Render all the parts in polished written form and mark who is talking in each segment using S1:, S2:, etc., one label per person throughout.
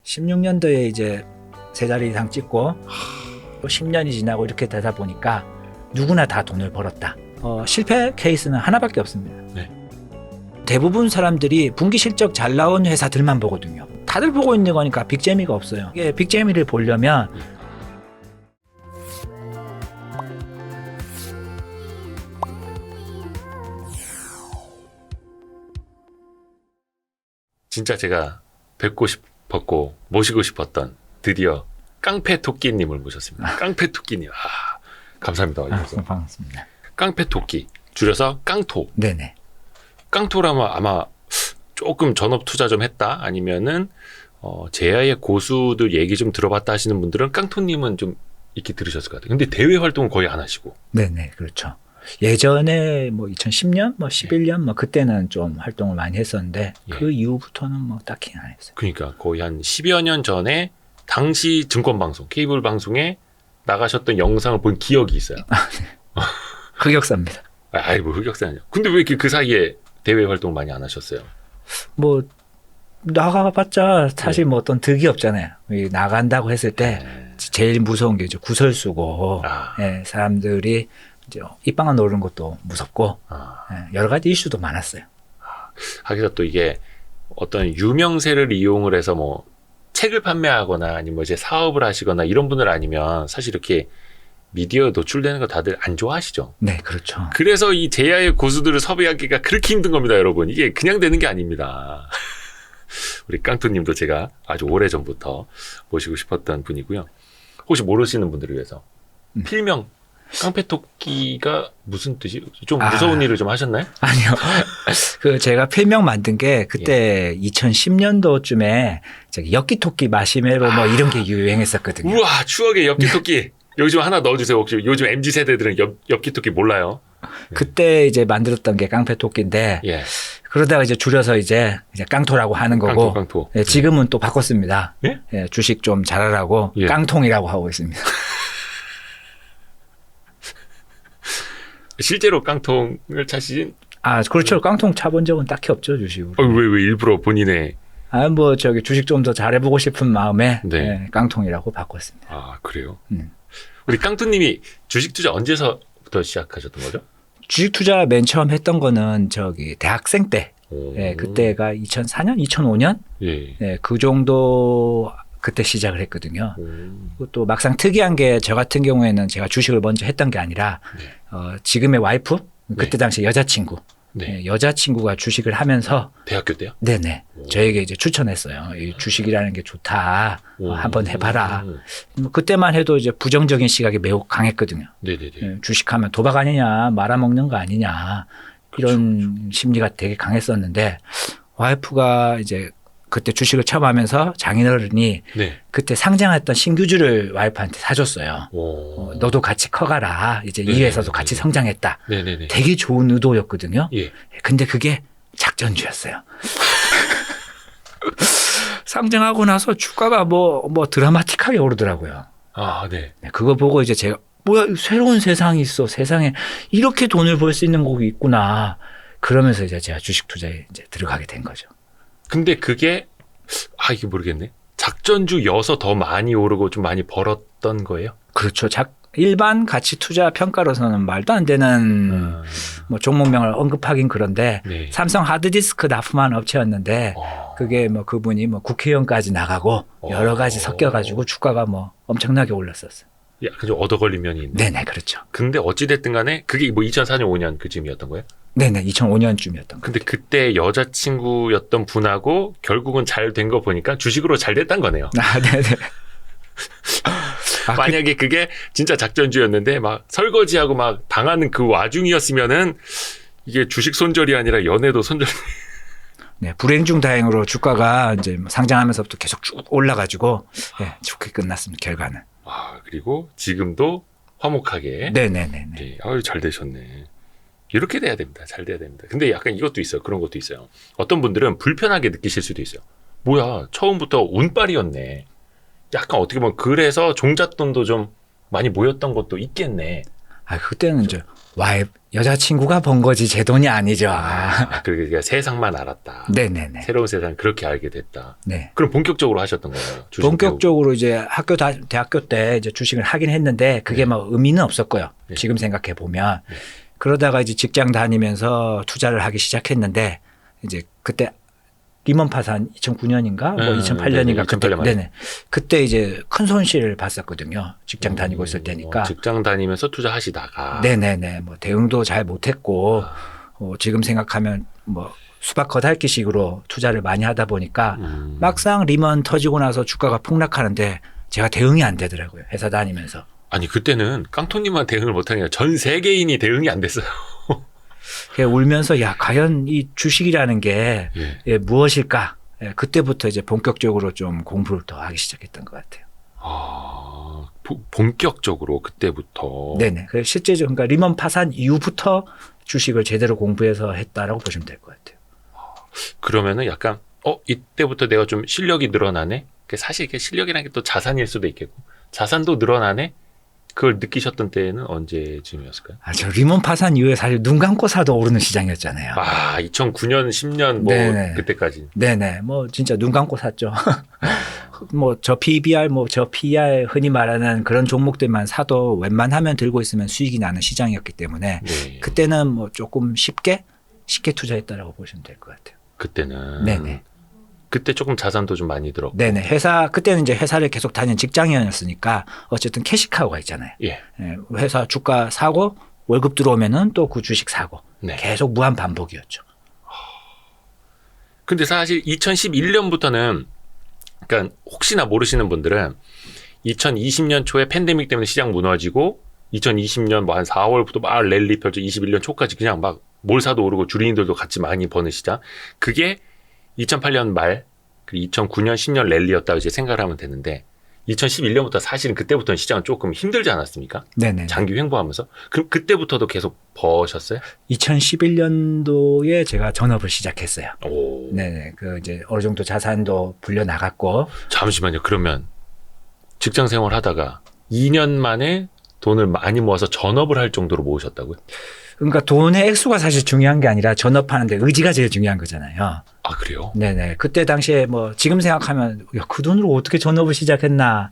S1: 16년도에 이제 세 자리 이상 찍고 또 10년이 지나고 이렇게 되다 보니까 누구나 다 돈을 벌었다. 실패 케이스는 하나밖에 없습니다.
S2: 네.
S1: 대부분 사람들이 분기 실적 잘 나온 회사들만 보거든요. 다들 보고 있는 거니까 빅재미가 없어요. 이게 빅재미를 보려면
S2: 진짜 제가 뵙고 싶었고 모시고 싶었던 드디어 깡패토끼님을 모셨습니다. 깡패토끼님. 감사합니다.
S1: 반갑습니다.
S2: 깡패토끼 줄여서 깡토.
S1: 네네.
S2: 깡토라면 아마 조금 전업 투자 좀 했다 아니면은 제야의 고수들 얘기 좀 들어봤다 하시는 분들은 깡토님은 좀 이렇게 들으셨을 것 같아요. 근데 대외 활동은 거의 안 하시고.
S1: 네네, 그렇죠. 예전에 뭐 2010년, 뭐 11년, 뭐 그때는 좀 활동을 많이 했었는데
S2: 예.
S1: 그 이후부터는 뭐 딱히 안 했어요.
S2: 그러니까 거의 한 10여 년 전에 당시 증권방송, 케이블 방송에 나가셨던 영상을 본 기억이 있어요.
S1: 흑역사입니다.
S2: 아이, 뭐 흑역사 아니야. 근데 왜 이렇게 그 사이에 대외 활동 많이 안 하셨어요?
S1: 뭐 나가봤자 사실 뭐 어떤 득이 없잖아요. 이 나간다고 했을 때 제일 무서운 게 이제 구설수고 예, 사람들이 이제 입방아 노리는 것도 무섭고 예, 여러 가지 이슈도 많았어요.
S2: 하기서 또 이게 어떤 유명세를 이용을 해서 뭐 책을 판매하거나 아니면 뭐 이제 사업을 하시거나 이런 분들 아니면 사실 이렇게 미디어에 노출되는 거 다들 안 좋아하시죠?
S1: 네, 그렇죠.
S2: 그래서 이 제야의 고수들을 섭외하기가 그렇게 힘든 겁니다, 여러분. 이게 그냥 되는 게 아닙니다. 우리 깡토님도 제가 아주 오래전부터 모시고 싶었던 분이고요. 혹시 모르시는 분들을 위해서 필명 깡패토끼가 무슨 뜻이? 좀 무서운 일을 좀 하셨나요?
S1: 아니요. 그 제가 필명 만든 게 그때 2010년도쯤에 저기 엽기토끼 마시멜로 뭐 이런 게 유행했었거든요.
S2: 우와, 추억의 엽기토끼. 요즘 하나 넣어주세요. 혹시 요즘 MZ 세대들은 엽기토끼 몰라요?
S1: 그때 이제 만들었던 게 깡패토끼인데
S2: 예.
S1: 그러다가 이제 줄여서 이제 깡토라고 하는 거고
S2: 깡토.
S1: 예, 지금은 또 바꿨습니다.
S2: 예?
S1: 예, 주식 좀 잘하라고
S2: 예.
S1: 깡통이라고 하고 있습니다.
S2: 실제로 깡통을 차시진?
S1: 그렇죠. 깡통 차본 적은 딱히 없죠, 주식으로.
S2: 왜 일부러 본인의.
S1: 뭐 저기 주식 좀 더 잘해보고 싶은 마음에
S2: 네.
S1: 예, 깡통이라고 바꿨습니다.
S2: 그래요? 우리 깡토님이 주식 투자 언제서부터 시작하셨던 거죠?
S1: 주식 투자 맨 처음 했던 거는 저기 대학생 때,
S2: 오.
S1: 예, 그때가 2004년, 2005년,
S2: 예.
S1: 예, 그 정도 그때 시작을 했거든요. 또 막상 특이한 게 저 같은 경우에는 제가 주식을 먼저 했던 게 아니라 지금의 와이프, 그때 당시 여자친구,
S2: 네.
S1: 예, 여자친구가 주식을 하면서
S2: 대학교 때요?
S1: 네네 저에게 이제 추천했어요. 이 주식이라는 게 좋다, 한번 해봐라. 그때만 해도 이제 부정적인 시각이 매우 강했거든요.
S2: 네네네.
S1: 예, 주식하면 도박 아니냐, 말아먹는 거 아니냐 이런 심리가 되게 강했었는데 와이프가 이제 그때 주식을 처음 하면서 장인어른이
S2: 네.
S1: 그때 상장했던 신규주를 와이프한테 사줬어요.
S2: 오.
S1: 너도 같이 커가라. 이제 이 회사도 같이 성장했다.
S2: 네네네.
S1: 되게 좋은 의도였거든요.
S2: 예.
S1: 근데 그게 작전주였어요. 상장하고 나서 주가가 뭐 드라마틱하게 오르더라고요.
S2: 네.
S1: 네, 그거 보고 이제 제가 뭐야, 새로운 세상이 있어. 세상에 이렇게 돈을 벌 수 있는 곳이 있구나. 그러면서 이제 제가 주식 투자에 이제 들어가게 된 거죠.
S2: 근데 그게 이게 모르겠네. 작전주여서 더 많이 오르고 좀 많이 벌었던 거예요?
S1: 그렇죠. 일반 가치 투자 평가로서는 말도 안 되는 뭐 종목명을 언급하긴 그런데
S2: 네.
S1: 삼성 하드디스크 납품한 업체였는데 그게 뭐 그분이 뭐 국회의원까지 나가고 여러 가지 섞여가지고 주가가 뭐 엄청나게 올랐었어요.
S2: 약간 좀 얻어 걸린 면이 있네.
S1: 네네, 그렇죠.
S2: 근데 어찌됐든 간에 그게 뭐 2004년, 5년 그쯤이었던 거예요?
S1: 네네, 2005년쯤이었던
S2: 근데 그때 여자친구였던 분하고 결국은 잘 된 거 보니까 주식으로 잘 됐단 거네요.
S1: 네네.
S2: 만약에 그게 진짜 작전주였는데 막 설거지하고 막 당하는 그 와중이었으면은 이게 주식 손절이 아니라 연애도 손절.
S1: 네, 불행 중 다행으로 주가가 이제 상장하면서부터 계속 쭉 올라가지고 네, 좋게 끝났습니다, 결과는.
S2: 그리고 지금도 화목하게.
S1: 네네네.
S2: 네, 잘 되셨네. 이렇게 돼야 됩니다. 잘 돼야 됩니다. 근데 약간 이것도 있어요. 그런 것도 있어요. 어떤 분들은 불편하게 느끼실 수도 있어요. 뭐야, 처음부터 운빨이었네. 약간 어떻게 보면 그래서 종잣돈도 좀 많이 모였던 것도 있겠네.
S1: 그때는 이제 여자친구가 번 거지 제 돈이 아니죠.
S2: 그러니까 세상만 알았다.
S1: 네네네.
S2: 새로운 세상 그렇게 알게 됐다.
S1: 네.
S2: 그럼 본격적으로 하셨던 거예요? 주식
S1: 본격적으로 이제 대학교 때 이제 주식을 하긴 했는데 그게 뭐 의미는 없었고요.
S2: 네.
S1: 지금 생각해 보면
S2: 네.
S1: 그러다가 이제 직장 다니면서 투자를 하기 시작했는데 이제 그때 리먼 파산 2009년인가 뭐 2008년인가
S2: 2008년 말에.
S1: 네네. 그때 이제 큰 손실을 봤었거든요. 직장 다니고 있을 때니까.
S2: 직장 다니면서 투자하시다가.
S1: 네네네. 뭐 대응도 잘 못했고 지금 생각하면 뭐 수박 겉핥기식으로 투자를 많이 하다 보니까 막상 리먼 터지고 나서 주가가 폭락하는데 제가 대응이 안 되더라고요. 회사 다니면서.
S2: 아니 그때는 깡통님만 대응을 못하는 게 아니라 전 세계인이 대응이 안 됐어요.
S1: 울면서 야 과연 이 주식이라는 게
S2: 예.
S1: 무엇일까? 그때부터 이제 본격적으로 좀 공부를 더 하기 시작했던 것 같아요.
S2: 본격적으로 그때부터.
S1: 네네. 그래서 실제적으로 그러니까 리먼 파산 이후부터 주식을 제대로 공부해서 했다라고 보시면 될 것 같아요.
S2: 그러면은 약간 이때부터 내가 좀 실력이 늘어나네. 사실 이게 실력이라는 게 또 자산일 수도 있겠고 자산도 늘어나네. 그걸 느끼셨던 때는 언제쯤이었을까요?
S1: 저 리먼 파산 이후에 사실 눈 감고 사도 오르는 시장이었잖아요.
S2: 2009년, 10년 뭐
S1: 네네.
S2: 그때까지.
S1: 네네. 뭐 진짜 눈 감고 샀죠. 뭐 저 PBR, 뭐 저 PER 흔히 말하는 그런 종목들만 사도 웬만하면 들고 있으면 수익이 나는 시장이었기 때문에
S2: 네.
S1: 그때는 뭐 조금 쉽게 투자했다라고 보시면 될 것 같아요.
S2: 그때는.
S1: 네네.
S2: 그때 조금 자산도 좀 많이 들었고.
S1: 네네. 그때는 이제 회사를 계속 다니는 직장인이었으니까 어쨌든 캐시카우가 있잖아요.
S2: 예.
S1: 회사 주가 사고 월급 들어오면은 또 그 주식 사고
S2: 네.
S1: 계속 무한 반복이었죠.
S2: 근데 사실 2011년부터는 그러니까 혹시나 모르시는 분들은 2020년 초에 팬데믹 때문에 시장 무너지고 2020년 뭐 한 4월부터 막 랠리 펼쳐 21년 초까지 그냥 막 뭘 사도 오르고 주린이들도 같이 많이 버는 시장. 그게 2008년 말 그리고 2009년 10년 랠리였다고 이제 생각을 하면 되는데 2011년부터 사실은 그때부터는 시장은 조금 힘들지 않았습니까?
S1: 네네.
S2: 장기 횡보하면서. 그럼 그때부터도 계속 버셨어요?
S1: 2011년도에 제가 전업을 시작했어요.
S2: 오.
S1: 네네. 이제 어느 정도 자산도 불려 나갔고.
S2: 잠시만요. 그러면 직장 생활 하다가 2년 만에 돈을 많이 모아서 전업을 할 정도로 모으셨다고요?
S1: 그러니까 돈의 액수가 사실 중요한 게 아니라 전업하는데 의지가 제일 중요한 거잖아요.
S2: 그래요?
S1: 네네. 그때 당시에 뭐 지금 생각하면 그 돈으로 어떻게 전업을 시작했나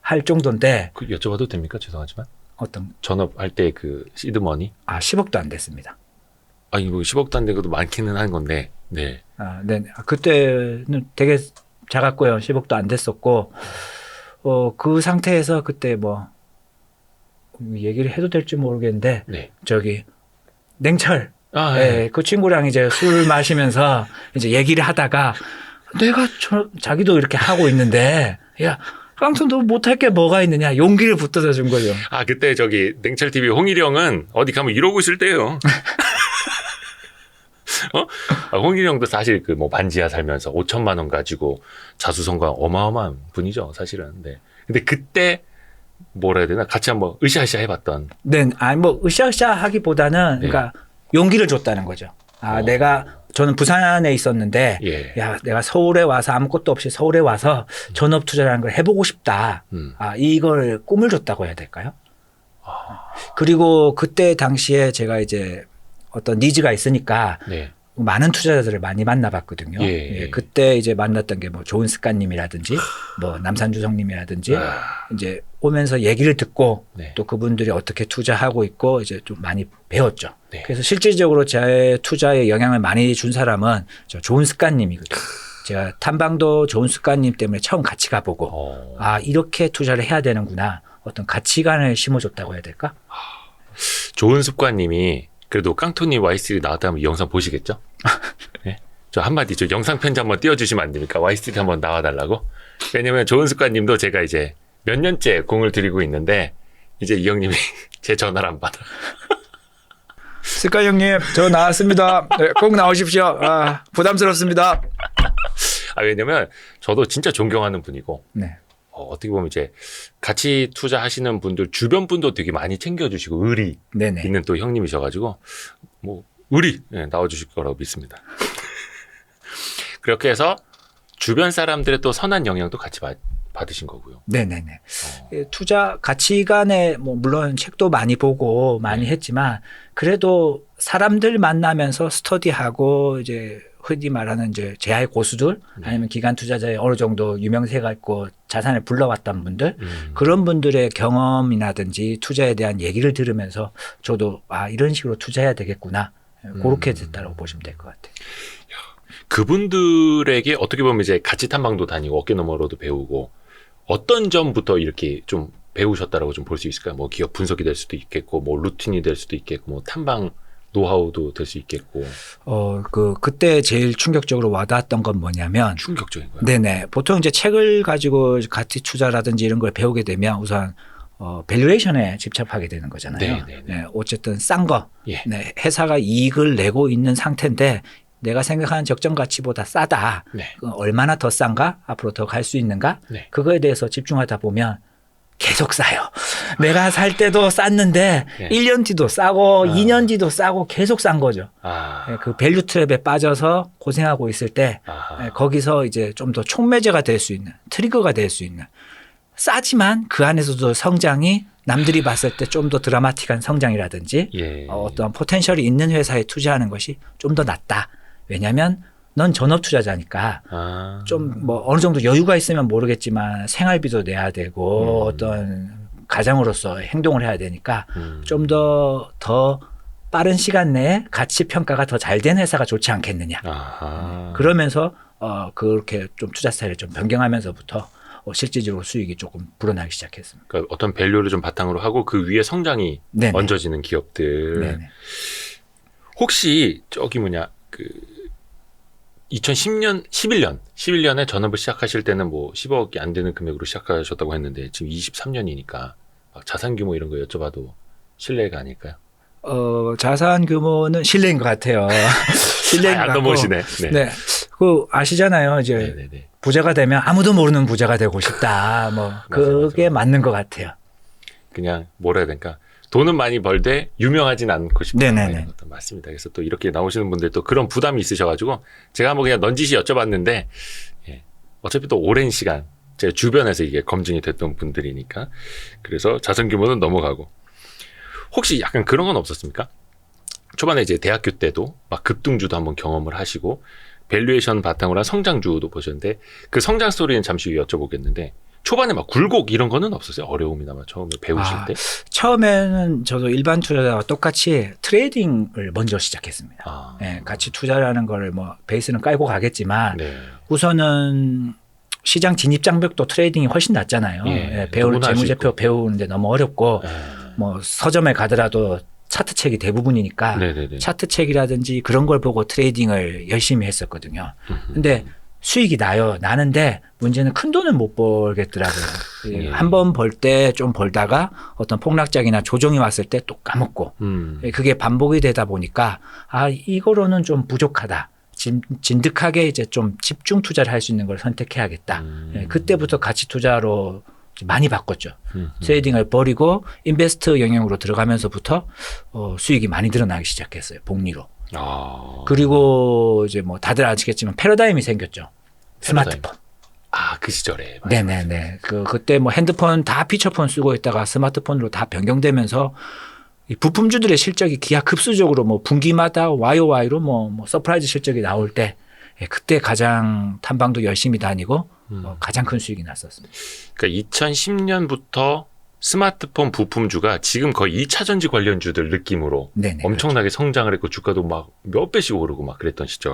S1: 할 정도인데.
S2: 여쭤봐도 됩니까? 죄송하지만.
S1: 어떤?
S2: 전업할 때 그 시드머니?
S1: 10억도 안 됐습니다.
S2: 뭐 10억도 안 되고도 많기는 한 건데. 네.
S1: 네. 그때는 되게 작았고요. 10억도 안 됐었고, 그 상태에서 그때 뭐, 얘기를 해도 될지 모르겠는데,
S2: 네.
S1: 냉철.
S2: 네.
S1: 그 친구랑 이제 술 마시면서 이제 얘기를 하다가 내가 자기도 이렇게 하고 있는데, 야, 깡통 너 못할 게 뭐가 있느냐. 용기를 붙들어 준 거죠.
S2: 그때 냉철TV 홍일영은 어디 가면 이러고 있을 때요. 홍일영도 사실 뭐 반지하 살면서 5천만 원 가지고 자수성가 어마어마한 분이죠, 사실은. 네. 근데 그때 뭐라 해야 되나? 같이 한번 으쌰으쌰 해봤던.
S1: 네, 뭐 으쌰으쌰 하기보다는
S2: 네.
S1: 그러니까 용기를 줬다는 거죠. 저는 부산에 있었는데,
S2: 예.
S1: 야, 내가 서울에 와서 아무것도 없이 서울에 와서 전업 투자라는 걸 해보고 싶다. 이걸 꿈을 줬다고 해야 될까요? 그리고 그때 당시에 제가 이제 어떤 니즈가 있으니까
S2: 네.
S1: 많은 투자자들을 많이 만나봤거든요.
S2: 예.
S1: 그때 이제 만났던 게 뭐 좋은 습관님이라든지 뭐 남산주성님이라든지 이제 오면서 얘기를 듣고
S2: 네.
S1: 또 그분들이 어떻게 투자하고 있고 이제 좀 많이 배웠죠.
S2: 네.
S1: 그래서 실질적으로 제 투자에 영향을 많이 준 사람은 저 좋은 습관님이거든요. 제가 탐방도 좋은 습관님 때문에 처음 같이 가보고 이렇게 투자를 해야 되는구나. 어떤 가치관을 심어줬다고 해야 될까?
S2: 좋은 습관님이 그래도 깡통님 Y3 나왔다면 이 영상 보시겠죠? 네? 저 한마디 영상 편지 한번 띄워주시면 안 됩니까? Y3 한번 나와달라고? 왜냐면 좋은 습관님도 제가 이제 몇 년째 공을 들이고 있는데 이제 이 형님이 제 전화를 안 받아.
S1: 습관 형님, 저 나왔습니다. 네, 꼭 나오십시오. 부담스럽습니다.
S2: 왜냐면 저도 진짜 존경하는 분이고
S1: 네.
S2: 어떻게 보면 이제 같이 투자하시는 분들 주변 분도 되게 많이 챙겨주시고 의리
S1: 네네.
S2: 있는 또 형님이셔가지고 뭐 의리 나와주실 거라고 믿습니다. 그렇게 해서 주변 사람들의 또 선한 영향도 같이 받으신 거고요.
S1: 네네네. 투자 가치관에 뭐 물론 책도 많이 보고 많이 했지만 그래도 사람들 만나면서 스터디하고 이제 흔히 말하는 이제 제야의 고수들 아니면 기관 투자자의 어느 정도 유명세가 있고 자산을 불러왔던 분들 그런 분들의 경험이라든지 투자에 대한 얘기를 들으면서 저도 이런 식으로 투자해야 되겠구나 그렇게 됐다고 보시면 될 것 같아요.
S2: 그분들에게 어떻게 보면 이제 가치 탐방도 다니고 어깨 너머로도 배우고 어떤 점부터 이렇게 좀 배우셨다라고 좀 볼 수 있을까요? 뭐 기업 분석이 될 수도 있겠고 뭐 루틴이 될 수도 있겠고 뭐 탐방 노하우도 될 수 있겠고.
S1: 그때 제일 충격적으로 와닿았던 건 뭐냐면.
S2: 충격적인 거예요?
S1: 네네. 보통 이제 책을 가지고 가치 투자라든지 이런 걸 배우게 되면 우선, 밸류에이션에 집착하게 되는 거잖아요. 네, 어쨌든 싼 거.
S2: 예.
S1: 네, 회사가 이익을 내고 있는 상태인데 내가 생각하는 적정 가치보다 싸다.
S2: 네.
S1: 얼마나 더 싼가? 앞으로 더 갈 수 있는가?
S2: 네.
S1: 그거에 대해서 집중하다 보면 계속 싸요. 내가 살 때도 쌌는데
S2: 네.
S1: 1년 뒤도 싸고 2년 뒤도 싸고 계속 싼 거죠. 그 밸류 트랩에 빠져서 고생하고 있을 때 거기서 이제 좀 더 촉매제가 될 수 있는 트리거가 될 수 있는 싸지만 그 안에서도 성장이 남들이 봤을 때 좀 더 드라마틱한 성장이라든지
S2: 예.
S1: 어떤 포텐셜이 있는 회사에 투자하는 것이 좀 더 낫다. 왜냐하면 넌 전업 투자자니까 좀 뭐 어느 정도 여유가 있으면 모르겠지만 생활비도 내야 되고 어떤 가장으로서 행동을 해야 되니까 좀 더 빠른 시간 내에 가치 평가가 더 잘 된 회사가 좋지 않겠느냐. 그러면서 그렇게 좀 투자 스타일을 좀 변경하면서부터 실질적으로 수익이 조금 불어나기 시작했습니다.
S2: 그러니까 어떤 밸류를 좀 바탕으로 하고 그 위에 성장이
S1: 네네.
S2: 얹어지는 기업들.
S1: 네네.
S2: 혹시 저기 뭐냐 11년에 전업을 시작하실 때는 뭐 10억이 안 되는 금액으로 시작하셨다고 했는데 지금 23년이니까 자산 규모 이런 거 여쭤봐도 실례가 아닐까요?
S1: 자산 규모는 실례인 것 같아요. 실례인 것
S2: 안
S1: 같고.
S2: 넘어오시네. 네.
S1: 네. 그 아시잖아요. 이제
S2: 네네네.
S1: 부자가 되면 아무도 모르는 부자가 되고 싶다. 뭐 그게 맞는 것 같아요.
S2: 그냥 뭐라 해야 될까? 돈은 많이 벌되 유명하진 않고 싶다.
S1: 네네네.
S2: 이런 것도 맞습니다. 그래서 또 이렇게 나오시는 분들 또 그런 부담이 있으셔가지고 제가 한번 그냥 넌지시 여쭤봤는데 어차피 또 오랜 시간 제 주변에서 이게 검증이 됐던 분들이니까 그래서 자산 규모는 넘어가고 혹시 약간 그런 건 없었습니까? 초반에 이제 대학교 때도 막 급등주도 한번 경험을 하시고 밸류에이션 바탕으로 한 성장주도 보셨는데 그 성장 스토리는 잠시 후에 여쭤보겠는데 초반에 막 굴곡 이런 거는 없었어요? 어려움이나 막 처음에 배우실 때?
S1: 처음에는 저도 일반 투자자와 똑같이 트레이딩을 먼저 시작했습니다. 네, 같이 투자라는 걸 뭐 베이스는 깔고 가겠지만
S2: 네.
S1: 우선은 시장 진입 장벽도 트레이딩이 훨씬 낫잖아요. 배울 재무제표 배우는데 너무 어렵고 뭐 서점에 가더라도 차트 책이 대부분이니까
S2: 네네네.
S1: 차트 책이라든지 그런 걸 보고 트레이딩을 열심히 했었거든요. 근데 수익이 나는데 문제는 큰 돈은 못 벌겠더라고요. 한 번 벌 때 좀 벌다가 어떤 폭락작이나 조정이 왔을 때 또 까먹고 그게 반복이 되다 보니까 이거로는 좀 부족하다. 진득하게 이제 좀 집중 투자를 할 수 있는 걸 선택해야겠다. 그때부터 가치 투자로 많이 바꿨죠. 트레이딩을 버리고 인베스트 영역으로 들어가면서부터 수익이 많이 늘어나기 시작했어요. 복리로. 그리고 이제 뭐 다들 아시겠지만 패러다임이 생겼죠. 스마트폰.
S2: 그 시절에.
S1: 네네네. 그때 뭐 핸드폰 다 피처폰 쓰고 있다가 스마트폰으로 다 변경되면서 이 부품주들의 실적이 기하급수적으로 뭐 분기마다 YOY로 뭐 서프라이즈 실적이 나올 때 그때 가장 탐방도 열심히 다니고 가장 큰 수익이 났었습니다.
S2: 그러니까 2010년부터 스마트폰 부품주가 지금 거의 2차 전지 관련주들 느낌으로
S1: 네네,
S2: 엄청나게 성장을 했고 주가도 막 몇 배씩 오르고 막 그랬던 시절.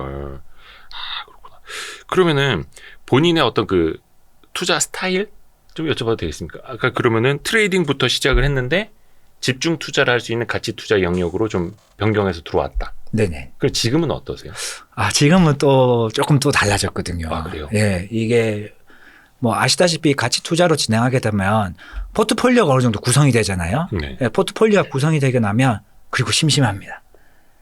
S2: 그렇구나. 그러면은 본인의 어떤 그 투자 스타일 좀 여쭤봐도 되겠습니까? 아까 그러면은 트레이딩부터 시작을 했는데 집중 투자를 할 수 있는 가치 투자 영역으로 좀 변경해서 들어왔다.
S1: 네네.
S2: 그럼 지금은 어떠세요?
S1: 지금은 또 조금 또 달라졌거든요.
S2: 그래요?
S1: 예, 이게 뭐 아시다시피 가치 투자로 진행하게 되면 포트폴리오가 어느 정도 구성이 되잖아요.
S2: 네.
S1: 예, 포트폴리오가 구성이 되게 나면 그리고 심심합니다.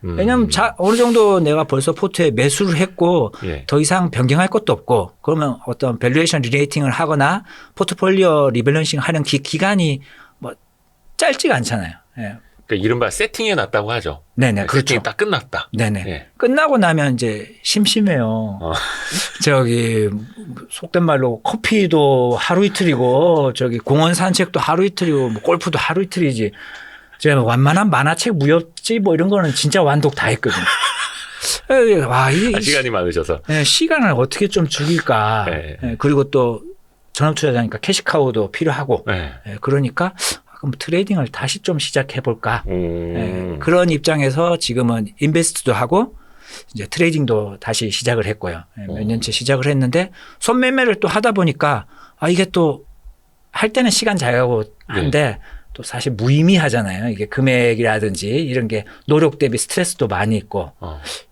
S1: 왜냐하면 어느 정도 내가 벌써 포트에 매수를 했고 더 이상 변경할 것도 없고 그러면 어떤 밸류에이션 리레이팅을 하거나 포트폴리오 리밸런싱 하는 기간이 뭐 짧지가 않잖아요. 예.
S2: 그러니까 이른바 세팅해 놨다고 하죠.
S1: 네네, 그렇죠.
S2: 세팅이 딱 끝났다.
S1: 네네.
S2: 예.
S1: 끝나고 나면 이제 심심해요. 저기 속된 말로 커피도 하루 이틀이고 저기 공원 산책도 하루 이틀이고 뭐 골프도 하루 이틀이지. 제가 완만한 만화책 무협지 뭐 이런 거는 진짜 완독 다 했거든요. 와,
S2: 시간이 많으셔서.
S1: 네, 시간을 어떻게 좀 죽일까.
S2: 네.
S1: 네, 그리고 또 전업 투자자니까 캐시카우도 필요하고.
S2: 네.
S1: 네, 그러니까 그럼 트레이딩을 다시 좀 시작해 볼까. 네, 그런 입장에서 지금은 인베스트도 하고 이제 트레이딩도 다시 시작을 했고요. 네, 몇 년째 시작을 했는데 손매매를 또 하다 보니까 이게 또 할 때는 시간 잘 가고 한데
S2: 네.
S1: 또 사실 무의미하잖아요. 이게 금액이라든지 이런 게 노력 대비 스트레스도 많이 있고.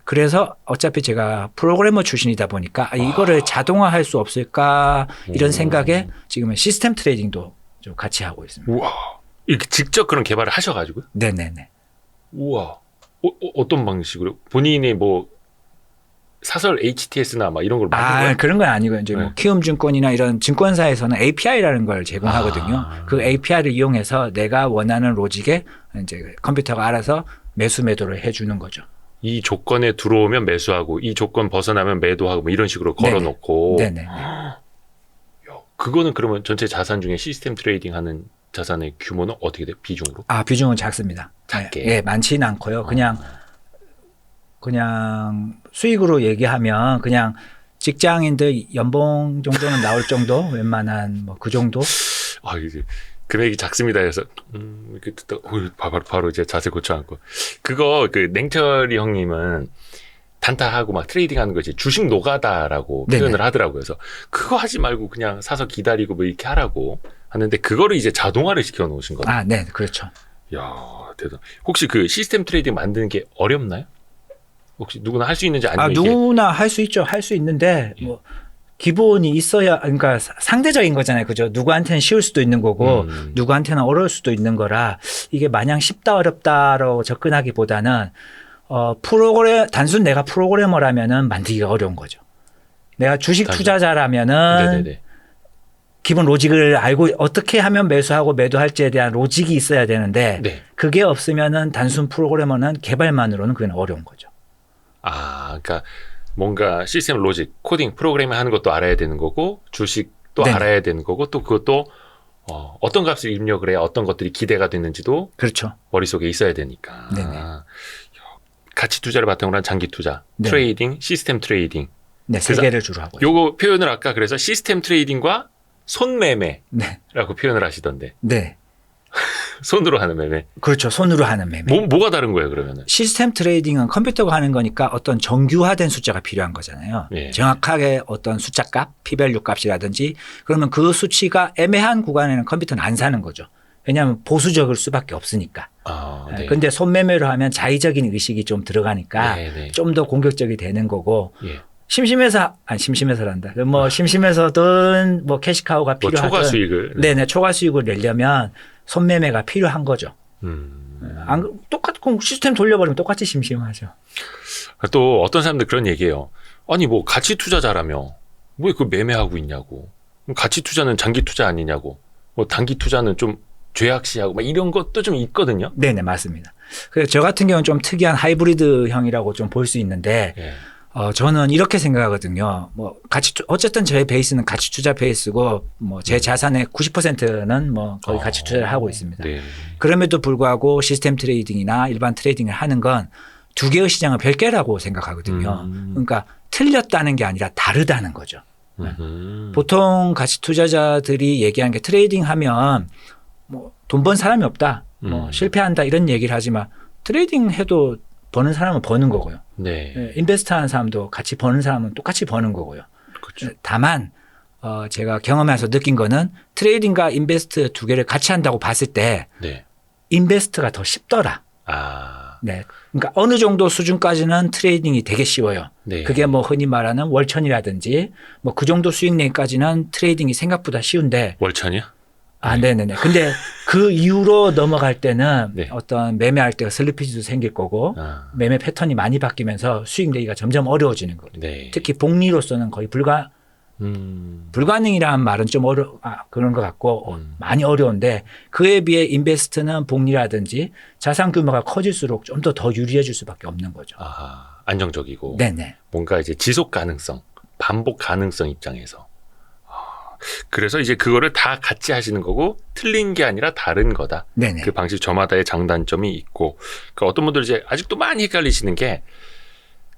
S1: 그래서 어차피 제가 프로그래머 출신이다 보니까 이거를 자동화할 수 없을까 이런 생각에 지금은 시스템 트레이딩도 좀 같이 하고 있습니다.
S2: 우와. 이렇게 직접 그런 개발을 하셔가지고요?
S1: 네네네.
S2: 우와. 어떤 방식으로? 본인이 뭐 사설 HTS나 막 이런 걸 만든 거예요?
S1: 그런 건 아니고요. 이제 뭐 키움증권이나 이런 증권사에서는 API라는 걸 제공하거든요. 그 API를 이용해서 내가 원하는 로직에 이제 컴퓨터가 알아서 매수 매도를 해주는 거죠.
S2: 이 조건에 들어오면 매수하고 이 조건 벗어나면 매도하고 뭐 이런 식으로 걸어놓고.
S1: 네네.
S2: 그거는 그러면 전체 자산 중에 시스템 트레이딩 하는 자산의 규모는 어떻게 돼요? 비중으로?
S1: 비중은 작습니다.
S2: 작게?
S1: 예, 많지는 않고요. 그냥 수익으로 얘기하면 그냥 직장인들 연봉 정도는 나올 정도, 웬만한 뭐 그 정도.
S2: 이제 금액이 작습니다. 그래서 이렇게 듣다 바로 이제 자세 고쳐 앉고 그거 그 냉철이 형님은 단타하고 막 트레이딩하는 거지 주식 노가다라고
S1: 네네.
S2: 표현을 하더라고요. 그래서 그거 하지 말고 그냥 사서 기다리고 뭐 이렇게 하라고 하는데 그거를 이제 자동화를 시켜 놓으신 거예요.
S1: 네, 그렇죠.
S2: 야, 대단. 혹시 그 시스템 트레이딩 만드는 게 어렵나요? 혹시 누구나 할 수 있는지 아니면
S1: 누구나 할 수 있죠. 할 수 있는데 뭐 기본이 있어야 그러니까 상대적인 거잖아요. 그죠? 누구한테는 쉬울 수도 있는 거고 누구한테는 어려울 수도 있는 거라 이게 마냥 쉽다 어렵다로 접근하기보다는 단순 내가 프로그래머라면은 만들기가 어려운 거죠. 내가 주식 투자자라면은
S2: 네네네.
S1: 기본 로직을 알고 어떻게 하면 매수하고 매도할지에 대한 로직이 있어야 되는데
S2: 네.
S1: 그게 없으면은 단순 프로그래머는 개발만으로는 그건 어려운 거죠.
S2: 그러니까 뭔가 시스템 로직, 코딩, 프로그래밍 하는 것도 알아야 되는 거고 주식도
S1: 네네.
S2: 알아야 되는 거고 또 그것도 어떤 값을 입력을 해야 어떤 것들이 기대가 됐는지도
S1: 그렇죠.
S2: 머릿속에 있어야 되니까.
S1: 네네.
S2: 가치 투자를 바탕으로 한 장기 투자,
S1: 네네.
S2: 트레이딩, 시스템 트레이딩.
S1: 네, 세 개를 주로 하고 있어요.
S2: 요거 표현을 아까 그래서 시스템 트레이딩과 손매매라고
S1: 네.
S2: 표현을 하시던데.
S1: 네.
S2: 손으로 하는 매매.
S1: 그렇죠. 손으로 하는 매매.
S2: 뭐가 다른 거예요, 그러면은?
S1: 시스템 트레이딩은 컴퓨터가 하는 거니까 어떤 정규화된 숫자가 필요한 거잖아요.
S2: 예.
S1: 정확하게 어떤 숫자 값, p-value 값이라든지 그러면 그 수치가 애매한 구간에는 컴퓨터는 안 사는 거죠. 왜냐하면 보수적일 수밖에 없으니까.
S2: 네.
S1: 근데 손매매로 하면 자의적인 의식이 좀 들어가니까
S2: 네.
S1: 좀 더 공격적이 되는 거고
S2: 예.
S1: 심심해서란다. 뭐 심심해서든 뭐 캐시카우가
S2: 뭐
S1: 필요하든
S2: 초과 수익을.
S1: 네네 초과 수익을 내려면 손매매가 필요한 거죠. 똑같고 시스템 돌려버리면 똑같이 심심하죠.
S2: 또 어떤 사람들 그런 얘기해요. 아니 뭐 가치 투자자라며 왜 그 매매하고 있냐고. 가치 투자는 장기 투자 아니냐고. 뭐 단기 투자는 좀 죄악시하고 막 이런 것도 좀 있거든요.
S1: 네네 맞습니다. 그래서 저 같은 경우는 좀 특이한 하이브리드형이라고 좀 볼 수 있는데
S2: 예.
S1: 저는 이렇게 생각하거든요. 뭐 어쨌든 저의 베이스는 가치 투자 베이스고 뭐 제 자산의 90%는 뭐 거의 가치 투자를 하고 있습니다.
S2: 네.
S1: 그럼에도 불구하고 시스템 트레이딩이나 일반 트레이딩을 하는 건 두 개의 시장은 별개라고 생각하거든요. 그러니까 틀렸다는 게 아니라 다르다는 거죠. 보통 가치 투자자들이 얘기하는 게 트레이딩 하면 뭐 돈 번 사람이 없다. 뭐 실패한다 이런 얘기를 하지만 트레이딩 해도 버는 사람은 버는 거고요.
S2: 네.
S1: 인베스트 하는 사람도 같이 버는 사람은 똑같이 버는 거고요.
S2: 그렇죠.
S1: 다만 제가 경험해서 느낀 거는 트레이딩과 인베스트 두 개를 같이 한다고 봤을 때
S2: 네.
S1: 인베스트가 더 쉽더라. 네. 그러니까 어느 정도 수준까지는 트레이딩이 되게 쉬워요.
S2: 네.
S1: 그게 뭐 흔히 말하는 월천이라든지 뭐 그 정도 수익 내기까지는 트레이딩이 생각보다 쉬운데
S2: 월천이요?
S1: 네네네. 근데 그 이후로 넘어갈 때는
S2: 네.
S1: 어떤 매매할 때가 슬리피지도 생길 거고 매매 패턴이 많이 바뀌면서 수익 내기가 점점 어려워지는 거예요.
S2: 네.
S1: 특히 복리로서는 거의 불가능이라는 말은 좀 그런 것 같고 많이 어려운데 그에 비해 인베스트는 복리라든지 자산 규모가 커질수록 좀 더 유리해질 수밖에 없는 거죠.
S2: 아, 안정적이고
S1: 네네.
S2: 뭔가 이제 지속 가능성, 반복 가능성 입장에서. 그래서 이제 그거를 다 같이 하시는 거고 틀린 게 아니라 다른 거다.
S1: 네네.
S2: 그 방식 저마다의 장단점이 있고 그러니까 어떤 분들 이제 아직도 많이 헷갈리시는 게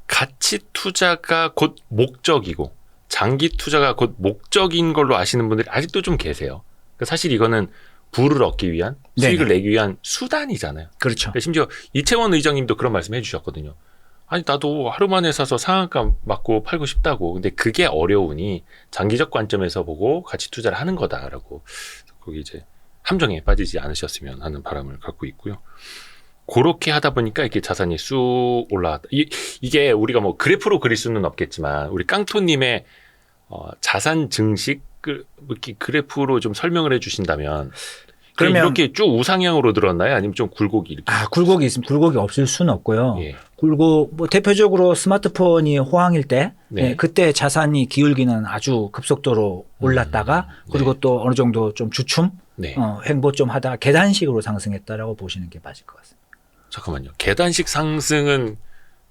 S2: 가치 투자가 곧 목적이고 장기 투자가 곧 목적인 걸로 아시는 분들이 아직도 좀 계세요. 그러니까 사실 이거는 부를 얻기 위한 수익을
S1: 네네.
S2: 내기 위한 수단이잖아요.
S1: 그렇죠.
S2: 그러니까 심지어 이채원 의장님도 그런 말씀 해주셨거든요. 아니 나도 하루 만에 사서 상한가 맞고 팔고 싶다고. 근데 그게 어려우니 장기적 관점에서 보고 가치 투자를 하는 거다라고 거기 이제 함정에 빠지지 않으셨으면 하는 바람을 갖고 있고요. 그렇게 하다 보니까 이렇게 자산이 쑥 올라왔다. 이게 우리가 뭐 그래프로 그릴 수는 없겠지만 우리 깡토님의 자산 증식을 이렇게 그래프로 좀 설명을 해주신다면 그러면 이렇게 쭉 우상향으로 들었나요? 아니면 좀 굴곡이 이렇게?
S1: 굴곡이 있으면 굴곡이 없을 수는 없고요.
S2: 예.
S1: 굴곡 뭐 대표적으로 스마트폰이 호황일 때
S2: 네.
S1: 그때 자산이 기울기는 아주 급속도로 올랐다가 그리고
S2: 네.
S1: 또 어느 정도 좀 주춤
S2: 네.
S1: 횡보 좀 하다가 계단식으로 상승했다라고 보시는 게 맞을 것 같습니다.
S2: 잠깐만요. 계단식 상승은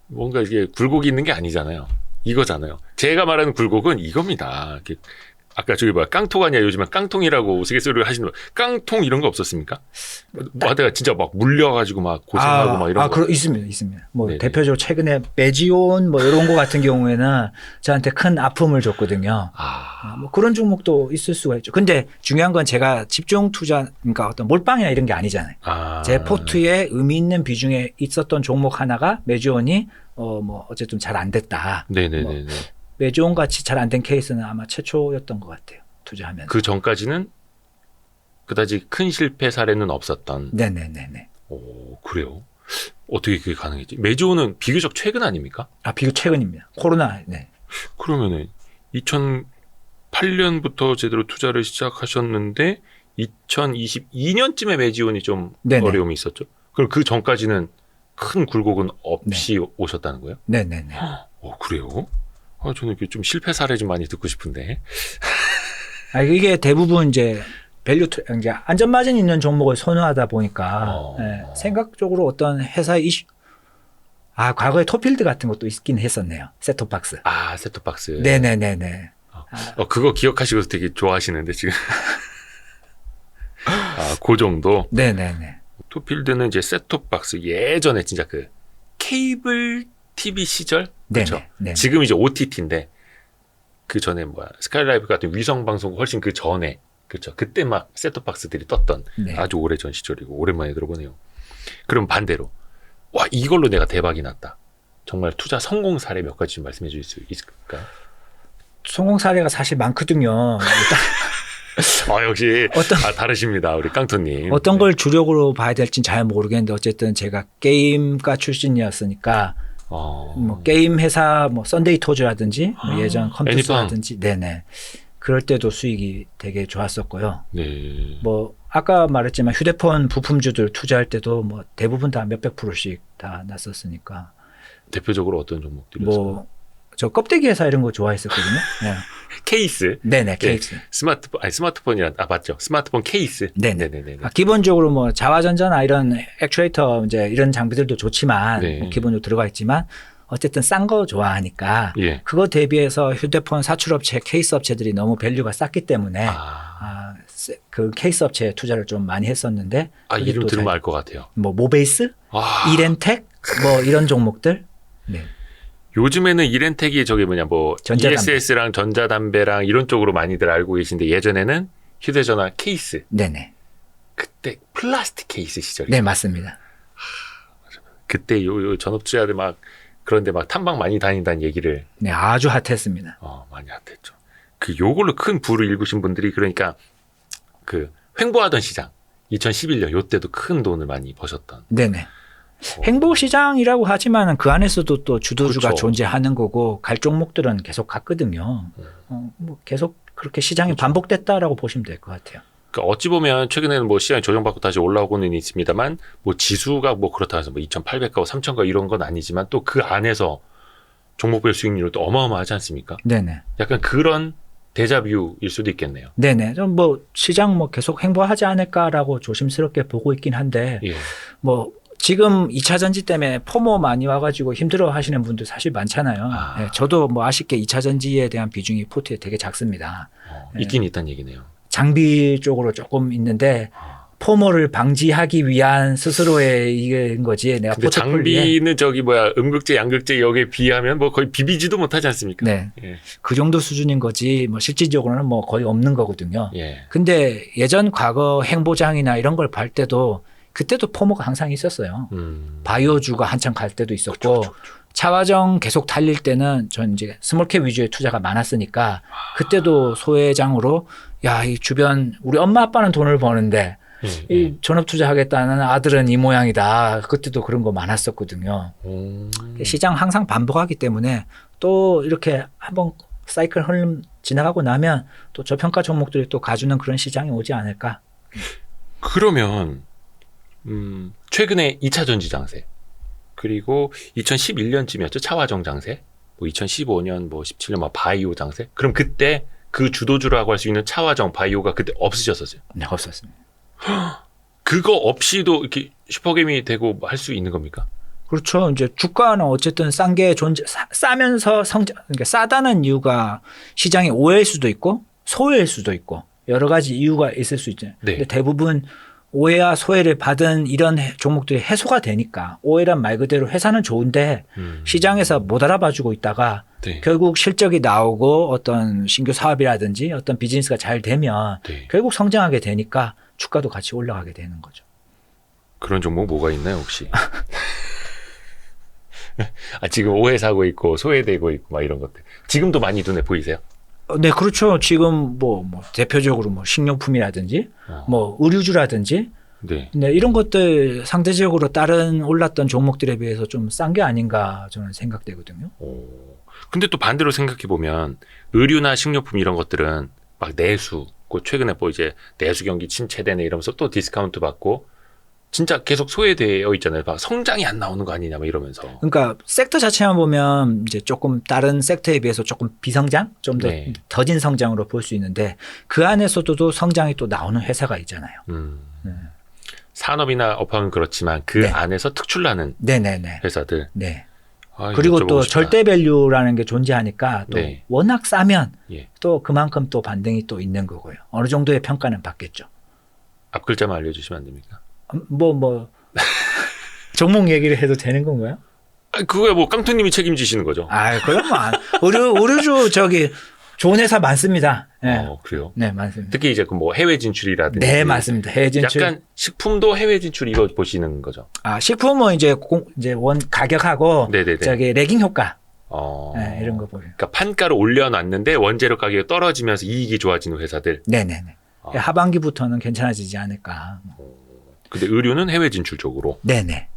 S2: 뭔가 이게 굴곡이 있는 게 아니잖아요. 이거잖아요. 제가 말하는 굴곡은 이겁니다. 이렇게 아까 저기 깡통가 아니야. 요즘에 깡통이라고 우스갯소리를 하시는 분. 깡통 이런 거 없었습니까? 내가 진짜 막 물려가지고 막 고생하고 막 이런 거.
S1: 있습니다. 뭐
S2: 네네.
S1: 대표적으로 최근에 메지온 뭐 이런 거 같은 경우에는 저한테 큰 아픔을 줬거든요. 뭐 그런 종목도 있을 수가 있죠. 근데 중요한 건 제가 집중 투자, 그러니까 어떤 몰빵이나 이런 게 아니잖아요. 제 포트에 의미 있는 비중에 있었던 종목 하나가 메지온이 뭐 어쨌든 잘 안 됐다.
S2: 네네네.
S1: 메지온 같이 잘 안 된 케이스는 아마 최초였던 것 같아요. 투자하면서.
S2: 그 전까지는 그다지 큰 실패 사례는 없었던.
S1: 네네네네.
S2: 오, 그래요? 어떻게 그게 가능했지? 메지온은 비교적 최근 아닙니까?
S1: 비교적 최근입니다. 코로나. 네.
S2: 그러면은 2008년부터 제대로 투자를 시작하셨는데 2022년쯤에 메지온이 좀
S1: 네네.
S2: 어려움이 있었죠. 그럼 그 전까지는 큰 굴곡은 없이 오셨다는 거예요?
S1: 네네네.
S2: 그래요? 저는 이렇게 좀 실패 사례 좀 많이 듣고 싶은데.
S1: 이게 대부분 이제 이제 안전마진 있는 종목을 선호하다 보니까 생각적으로 어떤 회사의 이슈, 과거에 토필드 같은 것도 있긴 했었네요. 셋톱박스.
S2: 셋톱박스.
S1: 네네네네.
S2: 그거 기억하시고 되게 좋아하시는데 지금. 그 정도.
S1: 네네네.
S2: 토필드는 이제 셋톱박스 예전에 진짜 그 케이블 TV 시절. 그렇죠.
S1: 네네.
S2: 지금 이제 OTT인데 그 전에 스카이라이브 같은 위성 방송 훨씬 그 전에 그렇죠. 그때 막 셋톱박스들이 떴던 아주 오래전 시절이고 오랜만에 들어보네요. 그럼 반대로 이걸로 내가 대박이 났다. 정말 투자 성공 사례 몇 가지 좀 말씀해 주실 수 있을까요?
S1: 성공 사례가 사실 많거든요.
S2: 역시 다르십니다. 우리 깡토님.
S1: 어떤 걸 주력으로 봐야 될지는 잘 모르겠는데 어쨌든 제가 게임가 출신이었으니까 뭐 게임 회사 썬데이 토즈라든지 예전 컴퓨터라든지 네네. 그럴 때도 수익이 되게 좋았었고요.
S2: 네.
S1: 뭐 아까 말했지만 휴대폰 부품주들 투자할 때도 뭐 대부분 다 몇백 프로씩 다 났었으니까.
S2: 대표적으로 어떤 종목들이었어요?
S1: 저 껍데기 회사 이런 거 좋아했었거든요. 네.
S2: 케이스.
S1: 네네, 케이스.
S2: 스마트폰이라 맞죠? 스마트폰 케이스.
S1: 네네. 기본적으로 뭐 자화전자나 이런 액추에이터 이제 이런 장비들도 좋지만 뭐 기본적으로 들어가 있지만 어쨌든 싼 거 좋아하니까 그거 대비해서 휴대폰 사출업체, 케이스 업체들이 너무 밸류가 쌌기 때문에 그 케이스 업체에 투자를 좀 많이 했었는데
S2: 이름 들으면 알 것 같아요.
S1: 뭐 모베이스, 이렌텍 뭐 이런 종목들. 네.
S2: 요즘에는 이렌텍이 ESS랑 전자담배랑 이런 쪽으로 많이들 알고 계신데 예전에는 휴대전화 케이스.
S1: 네네.
S2: 그때 플라스틱 케이스 시절이죠.
S1: 네, 맞습니다.
S2: 그때 요 전업주자들 그런데 탐방 많이 다닌다는 얘기를.
S1: 네, 아주 핫했습니다.
S2: 많이 핫했죠. 요걸로 큰 부를 일구신 분들이 그러니까 횡보하던 시장 2011년 요때도 큰 돈을 많이 버셨던.
S1: 네네. 행보 시장이라고 하지만 그 안에서도 또 주도주가
S2: 그렇죠.
S1: 존재하는 거고 갈 종목들은 계속 갔거든요. 뭐 계속 그렇게 시장이 반복됐다라고 보시면 될 것 같아요.
S2: 그러니까 어찌 보면 최근에는 시장이 조정받고 다시 올라오고는 있습니다만 지수가 그렇다 해서 2,800가고 3,000가 이런 건 아니지만 또 그 안에서 종목별 수익률은 또 어마어마하지 않습니까?
S1: 네네.
S2: 약간 그런 데자뷰일 수도 있겠네요.
S1: 네네. 좀 뭐 시장 뭐 계속 행보하지 않을까라고 조심스럽게 보고 있긴 한데
S2: 예.
S1: 뭐 지금 2차 전지 때문에 포모 많이 와가지고 힘들어 하시는 분들 사실 많잖아요.
S2: 아.
S1: 네, 저도 뭐 아쉽게 2차 전지에 대한 비중이 포트에 되게 작습니다.
S2: 있긴 있다는 얘기네요.
S1: 장비 쪽으로 조금 있는데 포모를 방지하기 위한 스스로의 이게인 거지. 내가
S2: 근데
S1: 포트폴리오에
S2: 장비는 저기 뭐야 음극재, 양극재 여기에 비하면 뭐 거의 비비지도 못하지 않습니까?
S1: 네.
S2: 예.
S1: 그 정도 수준인 거지. 뭐 실질적으로는 뭐 거의 없는 거거든요.
S2: 예.
S1: 근데 예전 과거 행보장이나 이런 걸 볼 때도 그때도 포모가 항상 있었어요. 바이오주가 한참 갈 때도 있었고 차화정 계속 달릴 때는 전 이제 스몰캡 위주의 투자가 많았으니까 그때도 소회장으로 야, 이 주변 우리 엄마 아빠는 돈을 버는데 이 전업 투자하겠다는 아들은 이 모양이다. 그때도 그런 거 많았었거든요. 시장 항상 반복하기 때문에 또 이렇게 한번 사이클 흐름 지나가고 나면 또 저평가 종목들이 또 가주는 그런 시장이 오지 않을까.
S2: 그러면 최근에 2차 전지 장세 그리고 2011년쯤이었죠 차화정 장세 뭐 2015년 뭐 17년 뭐 바이오 장세 그럼 그때 그 주도주라고 할 수 있는 차화정 바이오가 그때 없으셨었어요?
S1: 네, 없었습니다.
S2: 그거 없이도 이렇게 슈퍼게임이 되고 할 수 있는 겁니까?
S1: 그렇죠. 이제 주가는 어쨌든 싼 게 싸면서 성장, 그러니까 싸다는 이유가 시장의 오해일 수도 있고 소외일 수도 있고 여러 가지 이유가 있을 수 있잖아요.
S2: 네.
S1: 근데 대부분 오해와 소외를 받은 이런 종목들이 해소가 되니까 오해란 말 그대로 회사는 좋은데 시장에서 못 알아봐주고 있다가
S2: 네.
S1: 결국 실적이 나오고 어떤 신규 사업이라든지 어떤 비즈니스가 잘 되면
S2: 네.
S1: 결국 성장하게 되니까 주가도 같이 올라가게 되는 거죠.
S2: 그런 종목 뭐가 있나요 혹시? 지금 오해 사고 있고 소외되고 있고 막 이런 것들 지금도 많이 눈에 보이세요?
S1: 네, 그렇죠. 지금 뭐 대표적으로 뭐 식료품이라든지 뭐 의류주라든지
S2: 네.
S1: 네, 이런 것들 상대적으로 다른 올랐던 종목들에 비해서 좀 싼 게 아닌가 저는 생각되거든요.
S2: 근데 또 반대로 생각해 보면 의류나 식료품 이런 것들은 막 내수, 그 최근에 뭐 이제 내수 경기 침체되네 이러면서 또 디스카운트 받고 진짜 계속 소외되어 있잖아요. 막 성장이 안 나오는 거 아니냐 막 이러면서.
S1: 그러니까 섹터 자체만 보면 이제 조금 다른 섹터에 비해서 조금 비성장, 좀 더
S2: 네.
S1: 더딘 성장으로 볼 수 있는데 그 안에서도 성장이 또 나오는 회사가 있잖아요.
S2: 산업이나 업황은 그렇지만 그
S1: 네.
S2: 안에서 특출나는
S1: 네네네.
S2: 회사들.
S1: 네.
S2: 아,
S1: 그리고
S2: 여쭤보고
S1: 또
S2: 싶다.
S1: 절대 밸류라는 게 존재하니까 또
S2: 네.
S1: 워낙 싸면
S2: 예.
S1: 또 그만큼 또 반등이 또 있는 거고요. 어느 정도의 평가는 받겠죠.
S2: 앞 글자만 알려주시면 안 됩니까?
S1: 종목 얘기를 해도 되는 건가요?
S2: 그거야 뭐 깡통님이 책임지시는 거죠.
S1: 아, 그럼 의류주 저기 좋은 회사 많습니다. 네,
S2: 그래요.
S1: 네 맞습니다.
S2: 특히 이제 그 뭐 해외 진출이라든지.
S1: 네, 맞습니다. 해외 진출.
S2: 약간 식품도 해외 진출 이거 보시는 거죠.
S1: 식품은 이제 원 가격하고
S2: 네네네.
S1: 저기 레깅 효과
S2: 네,
S1: 이런 거 보여요.
S2: 그러니까 판가를 올려놨는데 원재료 가격이 떨어지면서 이익이 좋아지는 회사들.
S1: 네네네. 하반기부터는 괜찮아지지 않을까.
S2: 근데 의류는 해외 진출 쪽으로.
S1: 네네.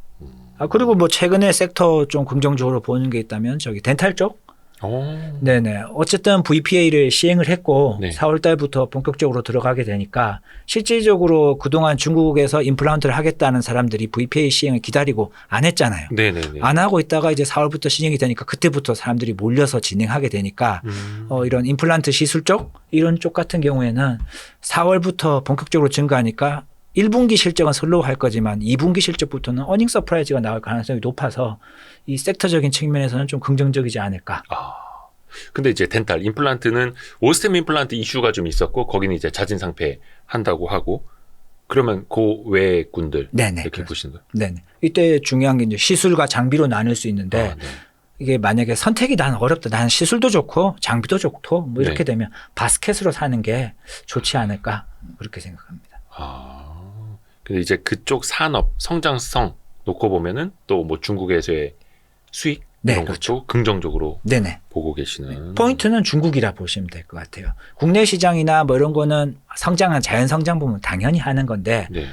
S1: 그리고 뭐 최근에 섹터 좀 긍정적으로 보는 게 있다면 저기 덴탈 쪽. 네네. 어쨌든 VPA를 시행을 했고
S2: 네.
S1: 4월 달부터 본격적으로 들어가게 되니까 실질적으로 그동안 중국에서 임플란트를 하겠다는 사람들이 VPA 시행을 기다리고 안 했잖아요.
S2: 네네네.
S1: 안 하고 있다가 이제 4월부터 시행이 되니까 그때부터 사람들이 몰려서 진행하게 되니까 이런 임플란트 시술 쪽 이런 쪽 같은 경우에는 4월부터 본격적으로 증가하니까 1분기 실적은 슬로우할 거지만 2분기 실적부터는 어닝 서프라이즈가 나올 가능성이 높아서 이 섹터적인 측면에서는 좀 긍정적이지 않을까.
S2: 근데 이제 덴탈 임플란트는 오스템 임플란트 이슈가 좀 있었고 거기는 이제 자진 상폐 한다고 하고 그러면 그 외의 군들
S1: 네네,
S2: 이렇게
S1: 그렇습니다.
S2: 보시는 거예요?
S1: 네네. 이때 중요한 게 이제 시술과 장비로 나눌 수 있는데
S2: 네.
S1: 이게 만약에 선택이 난 어렵다. 난 시술도 좋고 장비도 좋고 뭐 이렇게
S2: 네.
S1: 되면 바스켓으로 사는 게 좋지 않을까 그렇게 생각합니다.
S2: 근데 이제 그쪽 산업 성장성 놓고 보면은 또 뭐 중국에서의 수익
S1: 네,
S2: 이런
S1: 그렇죠.
S2: 것도 긍정적으로
S1: 네네.
S2: 보고 계시는.
S1: 포인트는 중국이라 보시면 될 것 같아요. 국내 시장이나 뭐 이런 거는 성장은 자연 성장 보면 당연히 하는 건데
S2: 네.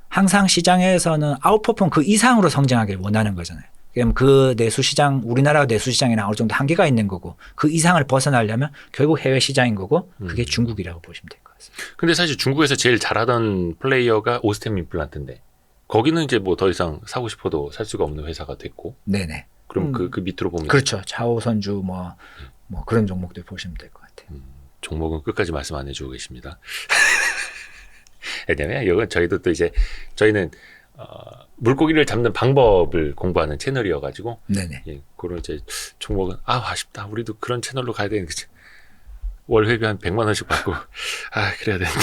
S1: 항상 시장에서는 아웃퍼폼 그 이상으로 성장하길 원하는 거잖아요. 그럼 그 내수 시장, 우리나라 내수 시장이나 어느 정도 한계가 있는 거고 그 이상을 벗어나려면 결국 해외 시장인 거고 그게 중국이라고 보시면 될 것 같습니다.
S2: 근데 사실 중국에서 제일 잘하던 플레이어가 오스템 임플란트인데 거기는 이제 뭐 더 이상 사고 싶어도 살 수가 없는 회사가 됐고.
S1: 네네.
S2: 그럼 그 밑으로 보면
S1: 그렇죠. 차오선주 뭐 그런 종목들 보시면 될 것 같아요.
S2: 종목은 끝까지 말씀 안 해주고 계십니다. 왜냐면 이건 저희도 또 이제 저희는 물고기를 잡는 방법을 공부하는 채널이어가지고
S1: 네네.
S2: 예, 그런 이제 종목은 아쉽다. 우리도 그런 채널로 가야 되는 거지. 월 회비 한 100만 원씩 받고 그래야 되는데.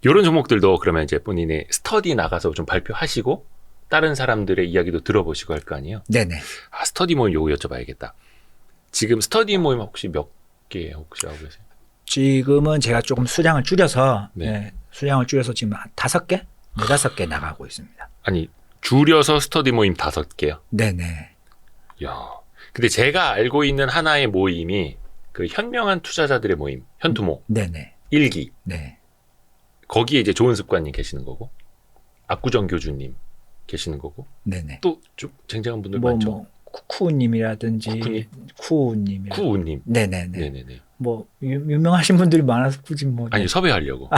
S2: 이런 종목들도 그러면 이제 본인의 스터디 나가서 좀 발표하시고 다른 사람들의 이야기도 들어보시고 할 거 아니에요?
S1: 네네.
S2: 스터디 모임 요거 여쭤봐야겠다. 지금 스터디 모임 혹시 몇 개 혹시 하고 계세요?
S1: 지금은 제가 조금 수량을 줄여서
S2: 네.
S1: 네, 수량을 줄여서 지금 5개? 4-5개 나가고 있습니다.
S2: 아니 줄여서 스터디 모임 5개요?
S1: 네네.
S2: 야, 근데 제가 알고 있는 하나의 모임이 그 현명한 투자자들의 모임, 현투모
S1: 네네.
S2: 1기.
S1: 네.
S2: 거기에 이제 좋은 습관님 계시는 거고, 압구정 교주님 계시는 거고,
S1: 네네.
S2: 또 좀 쟁쟁한 분들 많죠.
S1: 쿠쿠님이라든지
S2: 쿠쿠님?
S1: 쿠우님.
S2: 쿠우님.
S1: 네네네.
S2: 네네네.
S1: 뭐 유명하신 분들이 많아서 굳이 뭐.
S2: 아니 섭외하려고.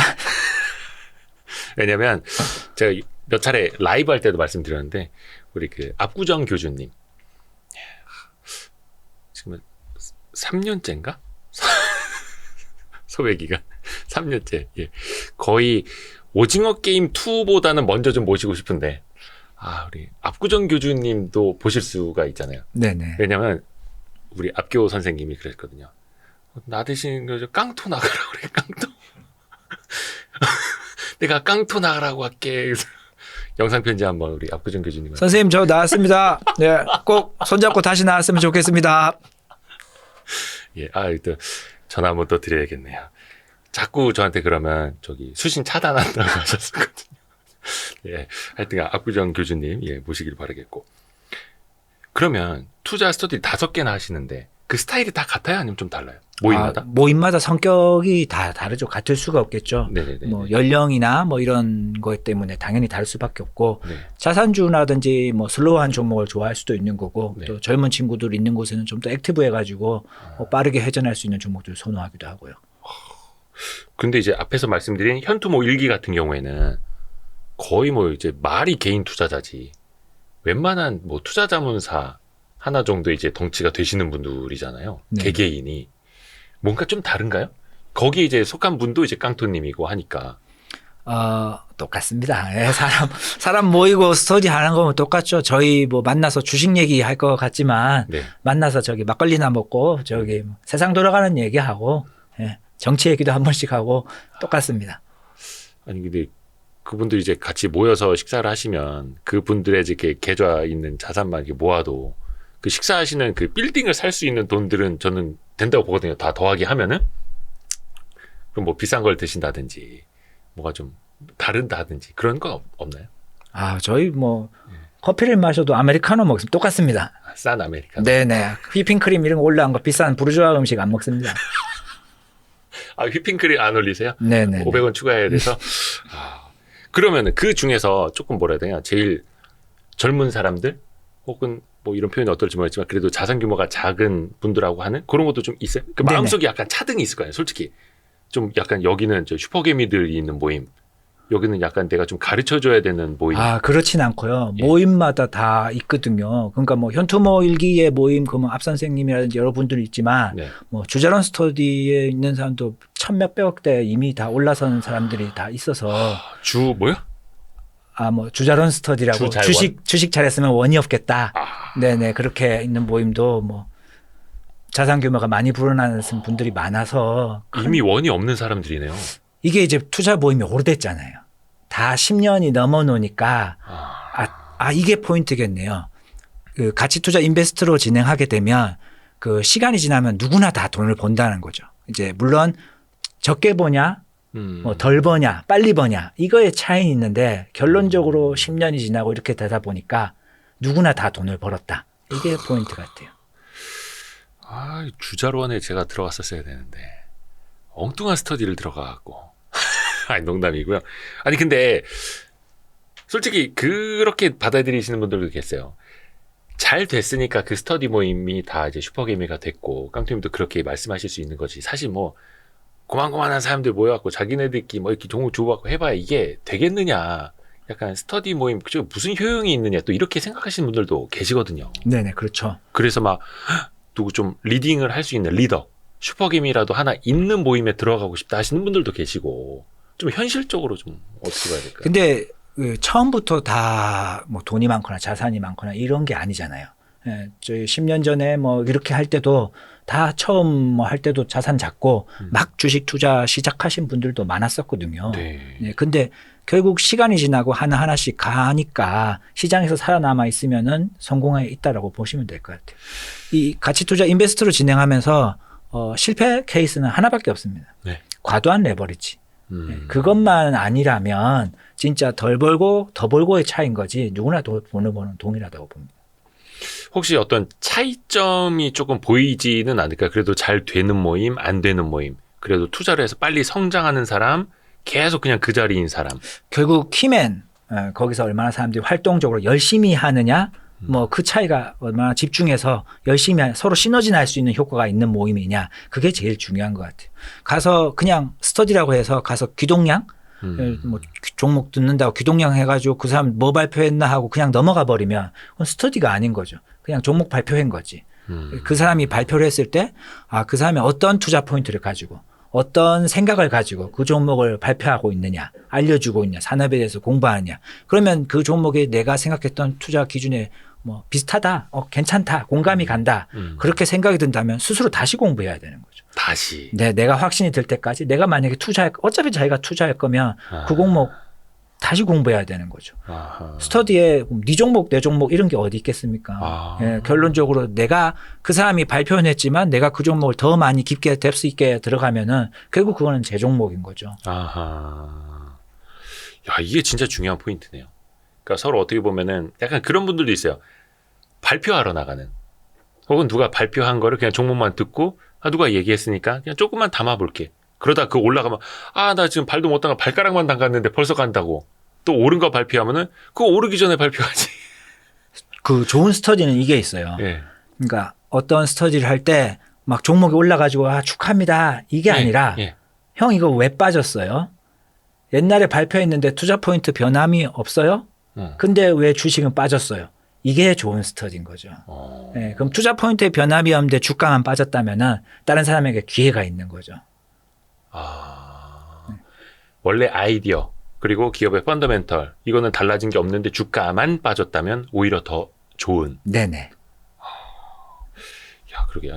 S2: 왜냐면 제가 몇 차례 라이브 할 때도 말씀드렸는데 우리 그 압구정 교주님 지금 3년째인가? 섭외 기간 3년째. 예. 거의 오징어 게임 2보다는 먼저 좀 모시고 싶은데 우리 압구정 교주님도 보실 수가 있잖아요.
S1: 네네.
S2: 왜냐면 우리 압교 선생님이 그랬거든요. 나 대신 깡토 나가라고 그래. 깡토. 내가 깡토 나가라고 할게. 그래서 영상 편지 한번 우리 압구정 교주님.
S1: 선생님 저 나왔습니다. 네, 꼭 손잡고 다시 나왔으면 좋겠습니다.
S2: 예, 또 전화 한번 또 드려야겠네요. 자꾸 저한테 그러면 수신 차단한다고 하셨었거든요. 예, 하여튼 압구정 교주님 모시길 바라겠고. 그러면 투자 스터디 5개나 하시는데 그 스타일이 다 같아요? 아니면 좀 달라요? 모임마다?
S1: 모임마다 성격이 다 다르죠. 같을 수가 없겠죠.
S2: 네네네.
S1: 뭐 연령이나 뭐 이런 것 때문에 당연히 다를 수밖에 없고
S2: 네.
S1: 자산주라든지 뭐 슬로우한 종목을 좋아할 수도 있는 거고
S2: 네.
S1: 또 젊은 친구들 있는 곳에는 좀 더 액티브해가지고 빠르게 회전할 수 있는 종목들을 선호하기도 하고요.
S2: 근데 이제 앞에서 말씀드린 현투모 1기 같은 경우에는 거의 뭐 이제 말이 개인 투자자지 웬만한 뭐 투자자문사 하나 정도 이제 덩치가 되시는 분들이잖아요.
S1: 네.
S2: 개개인이. 뭔가 좀 다른가요? 거기에 이제 속한 분도 이제 깡토님이고 하니까.
S1: 똑같습니다. 예, 사람 모이고 스터디 하는 거면 똑같죠. 저희 뭐 만나서 주식 얘기 할 것 같지만
S2: 네.
S1: 만나서 막걸리나 먹고 세상 돌아가는 얘기하고 정치 얘기도 한 번씩 하고 똑같습니다.
S2: 아니 근데 그분들이 이제 같이 모여서 식사를 하시면 그분들의 이렇게 계좌 있는 자산만 이렇게 모아도 그 식사하시는 그 빌딩을 살 수 있는 돈들은 저는 된다고 보거든요. 다 더하기 하면은. 그럼 뭐 비싼 걸 드신다든지 뭐가 좀 다른다든지 그런 거 없나요?
S1: 저희 뭐 커피를 마셔도 아메리카노 먹습니다. 똑같습니다.
S2: 싼 아메리카노.
S1: 네네. 휘핑크림 이런 거 올라간 거 비싼 부르주아 음식 안 먹습니다.
S2: 휘핑크림 안 올리세요?
S1: 네네.
S2: 500원 추가해야 돼서. 그러면은 그 중에서 조금 뭐라 해야 되냐. 제일 젊은 사람들 혹은 뭐 이런 표현이 어떨지 모르겠지만 그래도 자산 규모가 작은 분들하고 하는 그런 것도 좀 있어요. 그 마음속에 약간 차등이 있을 거예요. 솔직히. 좀 약간 여기는 슈퍼개미들이 있는 모임. 여기는 약간 내가 좀 가르쳐줘야 되는 모임.
S1: 그렇진 않고요.
S2: 예.
S1: 모임마다 다 있거든요. 그러니까 뭐 현투모 1기의 모임, 그러면 앞 선생님이라든지 여러분들이 있지만
S2: 네.
S1: 뭐 주자론 스터디에 있는 사람도 천몇백억 대 이미 다 올라선 사람들이 다 있어서
S2: 뭐야?
S1: 뭐 주자론 스터디라고
S2: 주잘원?
S1: 주식 잘했으면 원이 없겠다. 네네 그렇게 있는 모임도 뭐 자산 규모가 많이 불어나는 분들이 많아서
S2: 이미 원이 없는 사람들이네요.
S1: 이게 이제 투자 모임이 오래됐잖아요. 다 10년이 넘어 놓으니까 이게 포인트겠네요. 그 가치 투자 인베스트로 진행하게 되면 그 시간이 지나면 누구나 다 돈을 번다는 거죠. 이제 물론 적게 버냐 뭐 덜 버냐 빨리 버냐 이거의 차이는 있는데 결론적으로 10년이 지나고 이렇게 되다 보니까 누구나 다 돈을 벌었다. 이게 포인트 같아요.
S2: 주자론에 제가 들어갔었어야 되는데 엉뚱한 스터디를 들어가고 아니 농담이고요. 아니 근데 솔직히 그렇게 받아들이시는 분들도 계세요. 잘 됐으니까 그 스터디 모임이 다 이제 슈퍼개미가 됐고 깡통님도 그렇게 말씀하실 수 있는 거지. 사실 뭐 고만고만한 사람들 모여갖고 자기네들끼리 뭐 이렇게 종목 주고받고 해봐야 이게 되겠느냐. 약간 스터디 모임 그쪽에 무슨 효용이 있느냐 또 이렇게 생각하시는 분들도 계시거든요.
S1: 네네 그렇죠.
S2: 그래서 막 누구 좀 리딩을 할 수 있는 리더, 슈퍼김이라도 하나 있는 모임에 들어가고 싶다 하시는 분들도 계시고 좀 현실적으로 좀 어떻게 봐야 될까요?
S1: 근데 그 처음부터 다 뭐 돈이 많거나 자산이 많거나 이런 게 아니잖아요. 예, 저희 10년 전에 뭐 이렇게 할 때도 다 처음 뭐 할 때도 자산 작고 막 주식 투자 시작하신 분들도 많았었거든요.
S2: 네.
S1: 예, 근데 결국 시간이 지나고 하나하나씩 가니까 시장에서 살아남아 있으면은 성공해 있다라고 보시면 될 것 같아요. 이 가치 투자 인베스트로 진행하면서 실패 케이스는 하나밖에 없습니다.
S2: 네.
S1: 과도한 레버리지. 그것만 아니라면 진짜 덜 벌고 더 벌고의 차이인 거지 누구나 돈을 버는 동일하다고 봅니다.
S2: 혹시 어떤 차이점이 조금 보이지는 않을까요? 그래도 잘 되는 모임, 안 되는 모임. 그래도 투자를 해서 빨리 성장하는 사람, 계속 그냥 그 자리인 사람.
S1: 결국 키맨 거기서 얼마나 사람들이 활동적으로 열심히 하느냐 뭐 그 차이가 얼마나 집중해서 열심히 서로 시너지 날 수 있는 효과가 있는 모임이냐 그게 제일 중요한 것 같아요. 가서 그냥 스터디라고 해서 가서 귀동량 뭐 종목 듣는다고 귀동량 해가지고 그 사람 뭐 발표했나 하고 그냥 넘어가 버리면 그건 스터디가 아닌 거죠. 그냥 종목 발표한 거지. 그 사람이 발표를 했을 때 그 사람이 어떤 투자 포인트를 가지고 어떤 생각을 가지고 그 종목을 발표하고 있느냐, 알려주고 있냐, 산업에 대해서 공부하느냐. 그러면 그 종목에 내가 생각했던 투자 기준에 뭐 비슷하다, 괜찮다, 공감이 간다. 그렇게 생각이 든다면 스스로 다시 공부해야 되는 거죠.
S2: 다시.
S1: 네, 내가 확신이 들 때까지 내가 만약에 어차피 자기가 투자할 거면 그 종목 다시 공부해야 되는 거죠.
S2: 아하.
S1: 스터디에 네 종목, 내 종목 이런 게 어디 있겠습니까? 예, 결론적으로 내가 그 사람이 발표는 했지만 내가 그 종목을 더 많이 깊게 뎁스 있게 들어가면은 결국 그거는 제 종목인 거죠.
S2: 아하. 야, 이게 진짜 중요한 포인트네요. 그러니까 서로 어떻게 보면은 약간 그런 분들도 있어요. 발표하러 나가는. 혹은 누가 발표한 거를 그냥 종목만 듣고 누가 얘기했으니까 그냥 조금만 담아볼게. 그러다 그거 올라가면 나 지금 발도 못 담가 발가락만 담갔는데 벌써 간다고. 또 옳은 거 발표하면은 그거 오르기 전에 발표하지.
S1: 그 좋은 스터디는 이게 있어요.
S2: 예.
S1: 그러니까 어떤 스터디를 할 때 막 종목이 올라가지고 축하합니다. 이게 아니라 형 이거 왜 빠졌어요? 옛날에 발표했는데 투자 포인트 변함이 없어요? 근데 왜 주식은 빠졌어요? 이게 좋은 스터디인 거죠. 네, 그럼 투자 포인트에 변함이 없는데 주가만 빠졌다면은 다른 사람에게 기회가 있는 거죠.
S2: 원래 아이디어 그리고 기업의 펀더멘털 이거는 달라진 게 없는데 주가만 빠졌다면 오히려 더 좋은.
S1: 네네.
S2: 야, 그러게.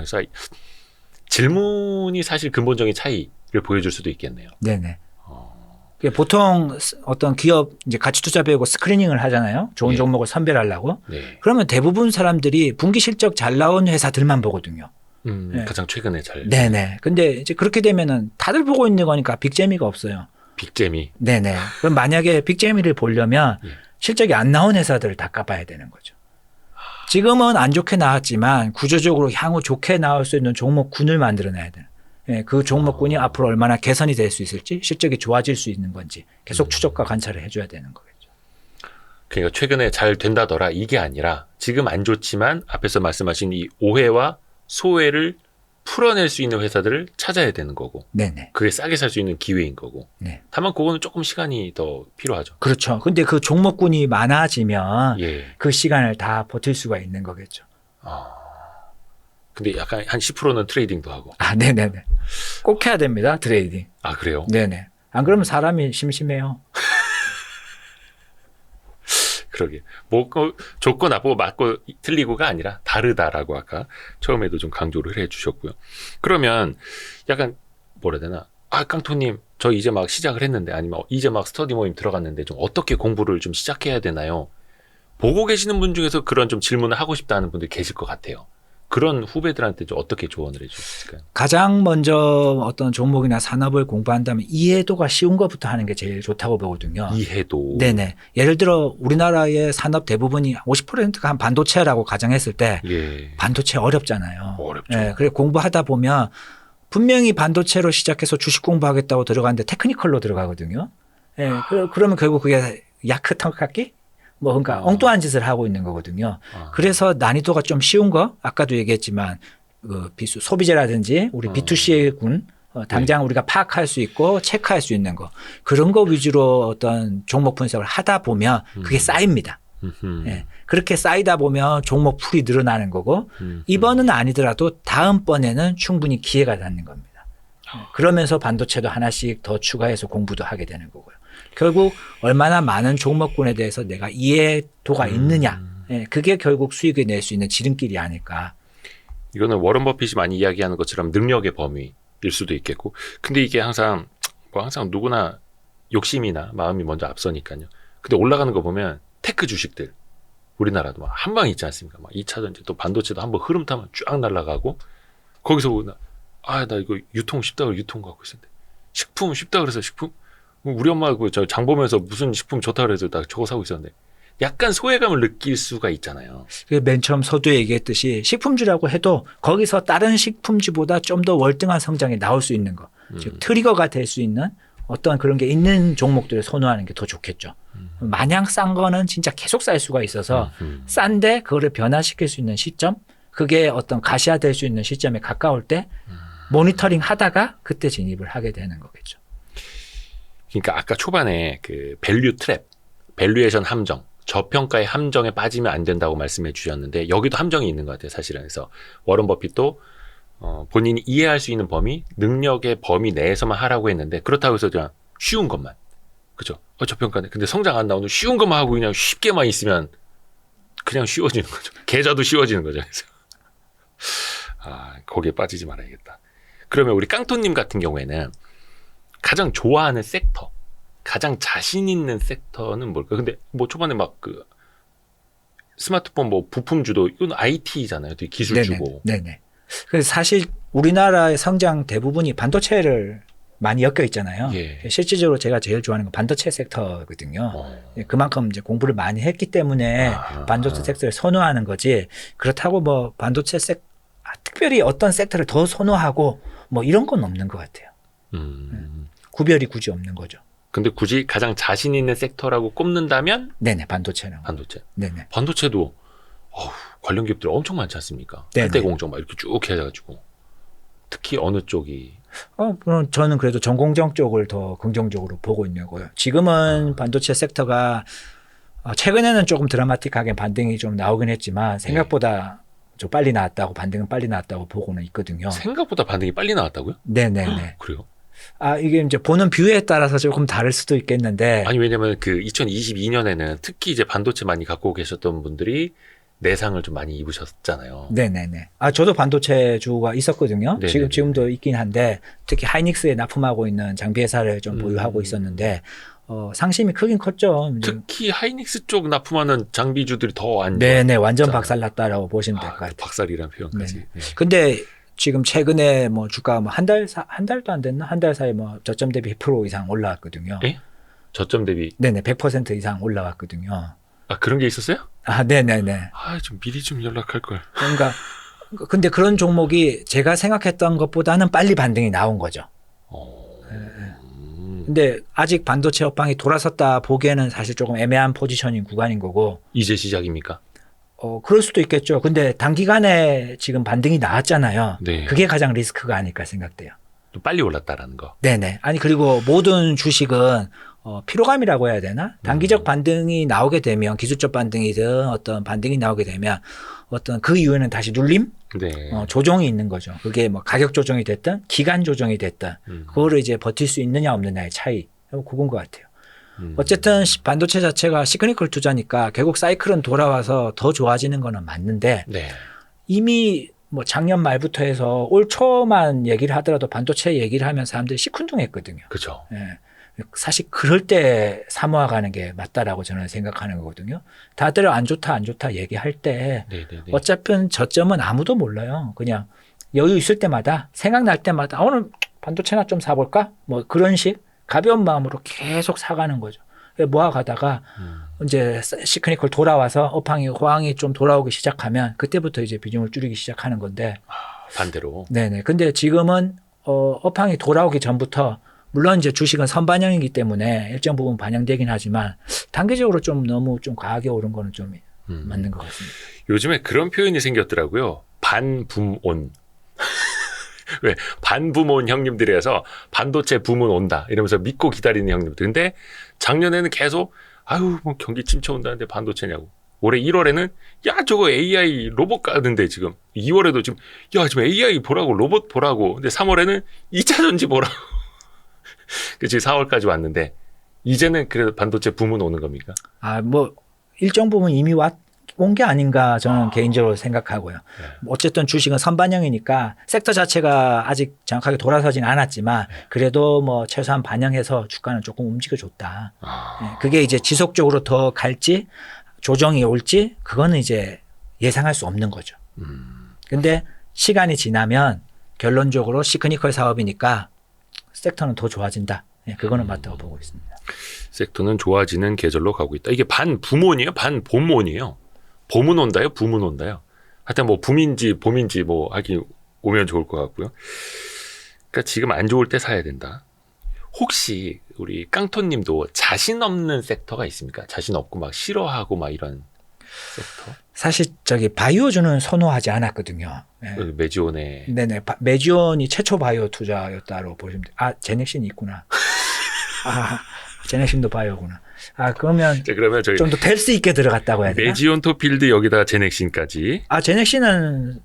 S2: 질문이 사실 근본적인 차이를 보여줄 수도 있겠네요.
S1: 네네. 보통 어떤 기업 이제 가치 투자 배우고 스크리닝을 하잖아요. 좋은 종목을 선별하려고.
S2: 네.
S1: 그러면 대부분 사람들이 분기 실적 잘 나온 회사들만 보거든요.
S2: 가장 최근에 잘.
S1: 네네. 근데 이제 그렇게 되면은 다들 보고 있는 거니까 빅재미가 없어요.
S2: 빅재미.
S1: 네네. 그럼 만약에 빅재미를 보려면 실적이 안 나온 회사들을 다 까봐야 되는 거죠. 지금은 안 좋게 나왔지만 구조적으로 향후 좋게 나올 수 있는 종목군을 만들어내야 돼요. 예, 그 종목군이 앞으로 얼마나 개선이 될 수 있을지 실적이 좋아질 수 있는 건지 계속 추적과 관찰을 해줘야 되는 거겠죠.
S2: 그러니까 최근에 잘 된다더라 이게 아니라 지금 안 좋지만 앞에서 말씀하신 이 오해와 소외를 풀어낼 수 있는 회사들을 찾아야 되는 거고.
S1: 네네.
S2: 그게 싸게 살 수 있는 기회인 거고.
S1: 네.
S2: 다만 그거는 조금 시간이 더 필요하죠.
S1: 그렇죠. 근데 그 종목군이 많아지면
S2: 예.
S1: 그 시간을 다 버틸 수가 있는 거겠죠.
S2: 근데 약간 한 10%는 트레이딩도 하고.
S1: 네네네. 꼭 해야 됩니다. 트레이딩.
S2: 그래요?
S1: 네네. 안 그러면 사람이 심심해요.
S2: 그러게. 뭐 좋고 나쁘고 맞고 틀리고가 아니라 다르다라고 아까 처음에도 좀 강조를 해주셨고요. 그러면 약간 뭐라 해야 되나? 깡토님 저 이제 막 시작을 했는데 아니면 이제 막 스터디 모임 들어갔는데 좀 어떻게 공부를 좀 시작해야 되나요? 보고 계시는 분 중에서 그런 좀 질문을 하고 싶다는 분들 계실 것 같아요. 그런 후배들한테 좀 어떻게 조언을 해줄 수 있을까요?
S1: 가장 먼저 어떤 종목이나 산업을 공부한다면 이해도가 쉬운 것부터 하는 게 제일 좋다고 보거든요.
S2: 이해도.
S1: 네네. 예를 들어 우리나라의 산업 대부분이 50%가 한 반도체라고 가정했을 때 반도체 어렵잖아요.
S2: 어렵죠.
S1: 네, 그래 공부하다 보면 분명히 반도체로 시작해서 주식 공부하겠다고 들어가는데 테크니컬로 들어가거든요. 네, 그러면 결국 그게 야크 턱깎기? 그러니까 엉뚱한 짓을 하고 있는 거거든요. 그래서 난이도가 좀 쉬운 거, 아까도 얘기했지만, 소비재라든지 우리 B2C의 군, 당장 우리가 파악할 수 있고 체크할 수 있는 거, 그런 거 위주로 어떤 종목 분석을 하다 보면 그게 쌓입니다. 예, 그렇게 쌓이다 보면 종목 풀이 늘어나는 거고 이번은 아니더라도 다음번에는 충분히 기회가 닿는 겁니다. 예, 그러면서 반도체도 하나씩 더 추가해서 공부도 하게 되는 거고요. 결국 얼마나 많은 종목군에 대해서 내가 이해도가 있느냐. 예, 그게 결국 수익을 낼 수 있는 지름길이 아닐까.
S2: 이거는 워런 버핏이 많이 이야기하는 것처럼 능력의 범위일 수도 있겠고. 근데 이게 항상 누구나 욕심이나 마음이 먼저 앞서니까요. 근데 올라가는 거 보면 테크 주식들 우리나라도 막 한 방 있지 않습니까? 막 2차전지 또 반도체도 한번 흐름 타면 쫙 날아가고 거기서 나 이거 유통 쉽다 그래서 유통 갖고 있었는데 식품 쉽다 그래서 식품 우리 엄마 저 장 보면서 무슨 식품 좋다 그래서 나 저거 사고 있었는데 약간 소외감을 느낄 수가 있잖아요.
S1: 맨 처음 서두에 얘기했듯이 식품주라고 해도 거기서 다른 식품주보다 좀 더 월등한 성장이 나올 수 있는 거. 즉 트리거가 될 수 있는 어떤 그런 게 있는 종목들을 선호하는 게 더 좋겠죠. 마냥 싼 거는 진짜 계속 쌀 수가 있어서 싼데 그거를 변화시킬 수 있는 시점, 그게 어떤 가시화될 수 있는 시점에 가까울 때 모니터링 하다가 그때 진입을 하게 되는 거겠죠.
S2: 그러니까 아까 초반에 그 밸류 트랩, 밸류에이션 함정, 저평가의 함정에 빠지면 안 된다고 말씀해 주셨는데 여기도 함정이 있는 것 같아요, 사실은. 그래서 워런 버핏도 본인이 이해할 수 있는 범위, 능력의 범위 내에서만 하라고 했는데 그렇다고 해서 그냥 쉬운 것만. 그죠? 저평가네. 근데 성장 안 나오는 쉬운 것만 하고 그냥 쉽게만 있으면 그냥 쉬워지는 거죠. 계좌도 쉬워지는 거죠. 그래서 거기에 빠지지 말아야겠다. 그러면 우리 깡토님 같은 경우에는 가장 좋아하는 섹터, 가장 자신 있는 섹터는 뭘까? 근데 뭐 초반에 막 그 스마트폰 뭐 부품주도 이건 IT잖아요. 되게 기술주고.
S1: 네네. 그래서 사실 우리나라의 성장 대부분이 반도체를 많이 엮여 있잖아요.
S2: 예.
S1: 실질적으로 제가 제일 좋아하는 건 반도체 섹터거든요. 그만큼 이제 공부를 많이 했기 때문에 반도체 섹터를 선호하는 거지. 그렇다고 뭐 반도체 특별히 어떤 섹터를 더 선호하고 뭐 이런 건 없는 것 같아요. 구별이 굳이 없는 거죠.
S2: 근데 굳이 가장 자신 있는 섹터라고 꼽는다면?
S1: 네네, 반도체는.
S2: 반도체.
S1: 네네.
S2: 반도체도 관련 기업들이 엄청 많지 않습니까?
S1: 네네.
S2: 8대 공정 막 이렇게 쭉 해가지고. 특히 어느 쪽이?
S1: 저는 그래도 전공정 쪽을 더 긍정적으로 보고 있는 거예요. 지금은 반도체 섹터가 최근에는 조금 드라마틱하게 반등이 좀 나오긴 했지만 생각보다 좀 빨리 나왔다고, 반등은 빨리 나왔다고 보고는 있거든요.
S2: 생각보다 반등이 빨리 나왔다고요?
S1: 네네네.
S2: 그래요?
S1: 이게 이제 보는 뷰에 따라서 조금 다를 수도 있겠는데.
S2: 아니, 왜냐면 그 2022년에는 특히 이제 반도체 많이 갖고 계셨던 분들이 내상을 좀 많이 입으셨잖아요.
S1: 네네네. 저도 반도체 주가 있었거든요.
S2: 네네네.
S1: 지금도 있긴 한데, 특히 하이닉스에 납품하고 있는 장비 회사를 좀 보유하고 있었는데, 상심이 크긴 컸죠.
S2: 특히 하이닉스 쪽 납품하는 장비주들이 더 안 좋아요.
S1: 네네. 완전 박살났다라고 보시면 될 것 같아요.
S2: 박살이라는 표현까지.
S1: 네. 근데 지금 최근에 뭐 주가 뭐 한 달도 안 됐나? 한 달 사이에 뭐 저점 대비 100% 이상 올라왔거든요.
S2: 예? 저점 대비?
S1: 네네. 100% 이상 올라왔거든요.
S2: 그런 게 있었어요?
S1: 네네네.
S2: 좀 미리 좀 연락할 걸.
S1: 그러니까 근데 그런 종목이 제가 생각했던 것보다는 빨리 반등이 나온 거죠. 근데 아직 반도체 업황이 돌아섰다 보기에는 사실 조금 애매한 포지션인 구간인 거고.
S2: 이제 시작입니까?
S1: 그럴 수도 있겠죠. 근데 단기간에 지금 반등이 나왔잖아요.
S2: 네.
S1: 그게 가장 리스크가 아닐까 생각돼요.
S2: 좀 빨리 올랐다라는 거.
S1: 네네. 그리고 모든 주식은 피로감이라고 해야 되나? 단기적 반등이 나오게 되면 기술적 반등이든 어떤 반등이 나오게 되면 어떤 그 이후에는 다시 눌림?
S2: 네.
S1: 조정이 있는 거죠. 그게 뭐 가격 조정이 됐든 기간 조정이 됐든 그거를 이제 버틸 수 있느냐 없느냐의 차이. 그건 것 같아요. 어쨌든 반도체 자체가 시그니컬 투자니까 결국 사이클은 돌아와서 더 좋아지는 거는 맞는데
S2: 네.
S1: 이미 뭐 작년 말부터 해서 올 초만 얘기를 하더라도 반도체 얘기를 하면 사람들이 시큰둥했거든요.
S2: 그렇죠.
S1: 예. 사실 그럴 때 사모아가는 게 맞다라고 저는 생각하는 거거든요. 다들 안 좋다 얘기할 때
S2: 네네네.
S1: 어차피 저점은 아무도 몰라요. 그냥 여유 있을 때마다 생각날 때마다 오늘 반도체나 좀 사볼까? 뭐 그런 식 가벼운 마음으로 계속 사가는 거죠. 모아가다가 이제 시크니컬 돌아와서 호황이 좀 돌아오기 시작하면 그때부터 이제 비중을 줄이기 시작하는 건데.
S2: 반대로.
S1: 네네. 근데 지금은 업황이 돌아오기 전부터 물론 이제 주식은 선반영이기 때문에 일정 부분 반영되긴 하지만 단기적으로 좀 너무 좀 과하게 오른 거는 좀 맞는 것 같습니다.
S2: 요즘에 그런 표현이 생겼더라고요. 반붐온. 왜 반붐온 형님들에서 반도체 붐은 온다 이러면서 믿고 기다리는 형님들. 근데 작년에는 계속 아유, 뭐 경기 침체 온다는데 반도체냐고. 올해 1월에는 야, 저거 AI 로봇 가는데 지금 2월에도 지금 야, 지금 AI 보라고 로봇 보라고. 근데 3월에는 2차 전지 보라고. 그 지금 4월까지 왔는데 이제는 그래도 반도체 붐은 오는 겁니까?
S1: 뭐 일정 부분 이미 온 게 아닌가 저는 개인적으로 생각하고요. 어쨌든 주식은 선반영이니까 섹터 자체가 아직 정확하게 돌아서진 않았지만 그래도 뭐 최소한 반영해서 주가는 조금 움직여줬다. 그게 이제 지속적으로 더 갈지 조정이 올지 그거는 이제 예상할 수 없는 거죠. 근데 시간이 지나면 결론적으로 시크니컬 사업이니까 섹터는 더 좋아진다. 그거는 맞다고 보고 있습니다.
S2: 섹터는 좋아지는 계절로 가고 있다. 이게 반부몬이에요? 반봄몬이에요? 봄은 온다요? 붐은 온다요? 하여튼 뭐 붐인지 봄인지 뭐 하기 오면 좋을 것 같고요. 그러니까 지금 안 좋을 때 사야 된다. 혹시 우리 깡토님도 자신 없는 섹터가 있습니까? 자신 없고 막 싫어하고 막 이런 섹터?
S1: 사실 바이오주는 선호하지 않았거든요.
S2: 메지온에.
S1: 네네. 메지온이 최초 바이오 투자였다고 보시면 돼요. 제넥신이 있구나. 제넥신도 바이오구나. 그러면
S2: 그러면 저희
S1: 좀 더 될 수 있게 들어갔다고 해야 되나?
S2: 메지온 토필드 여기다가 제넥신까지.
S1: 제넥신은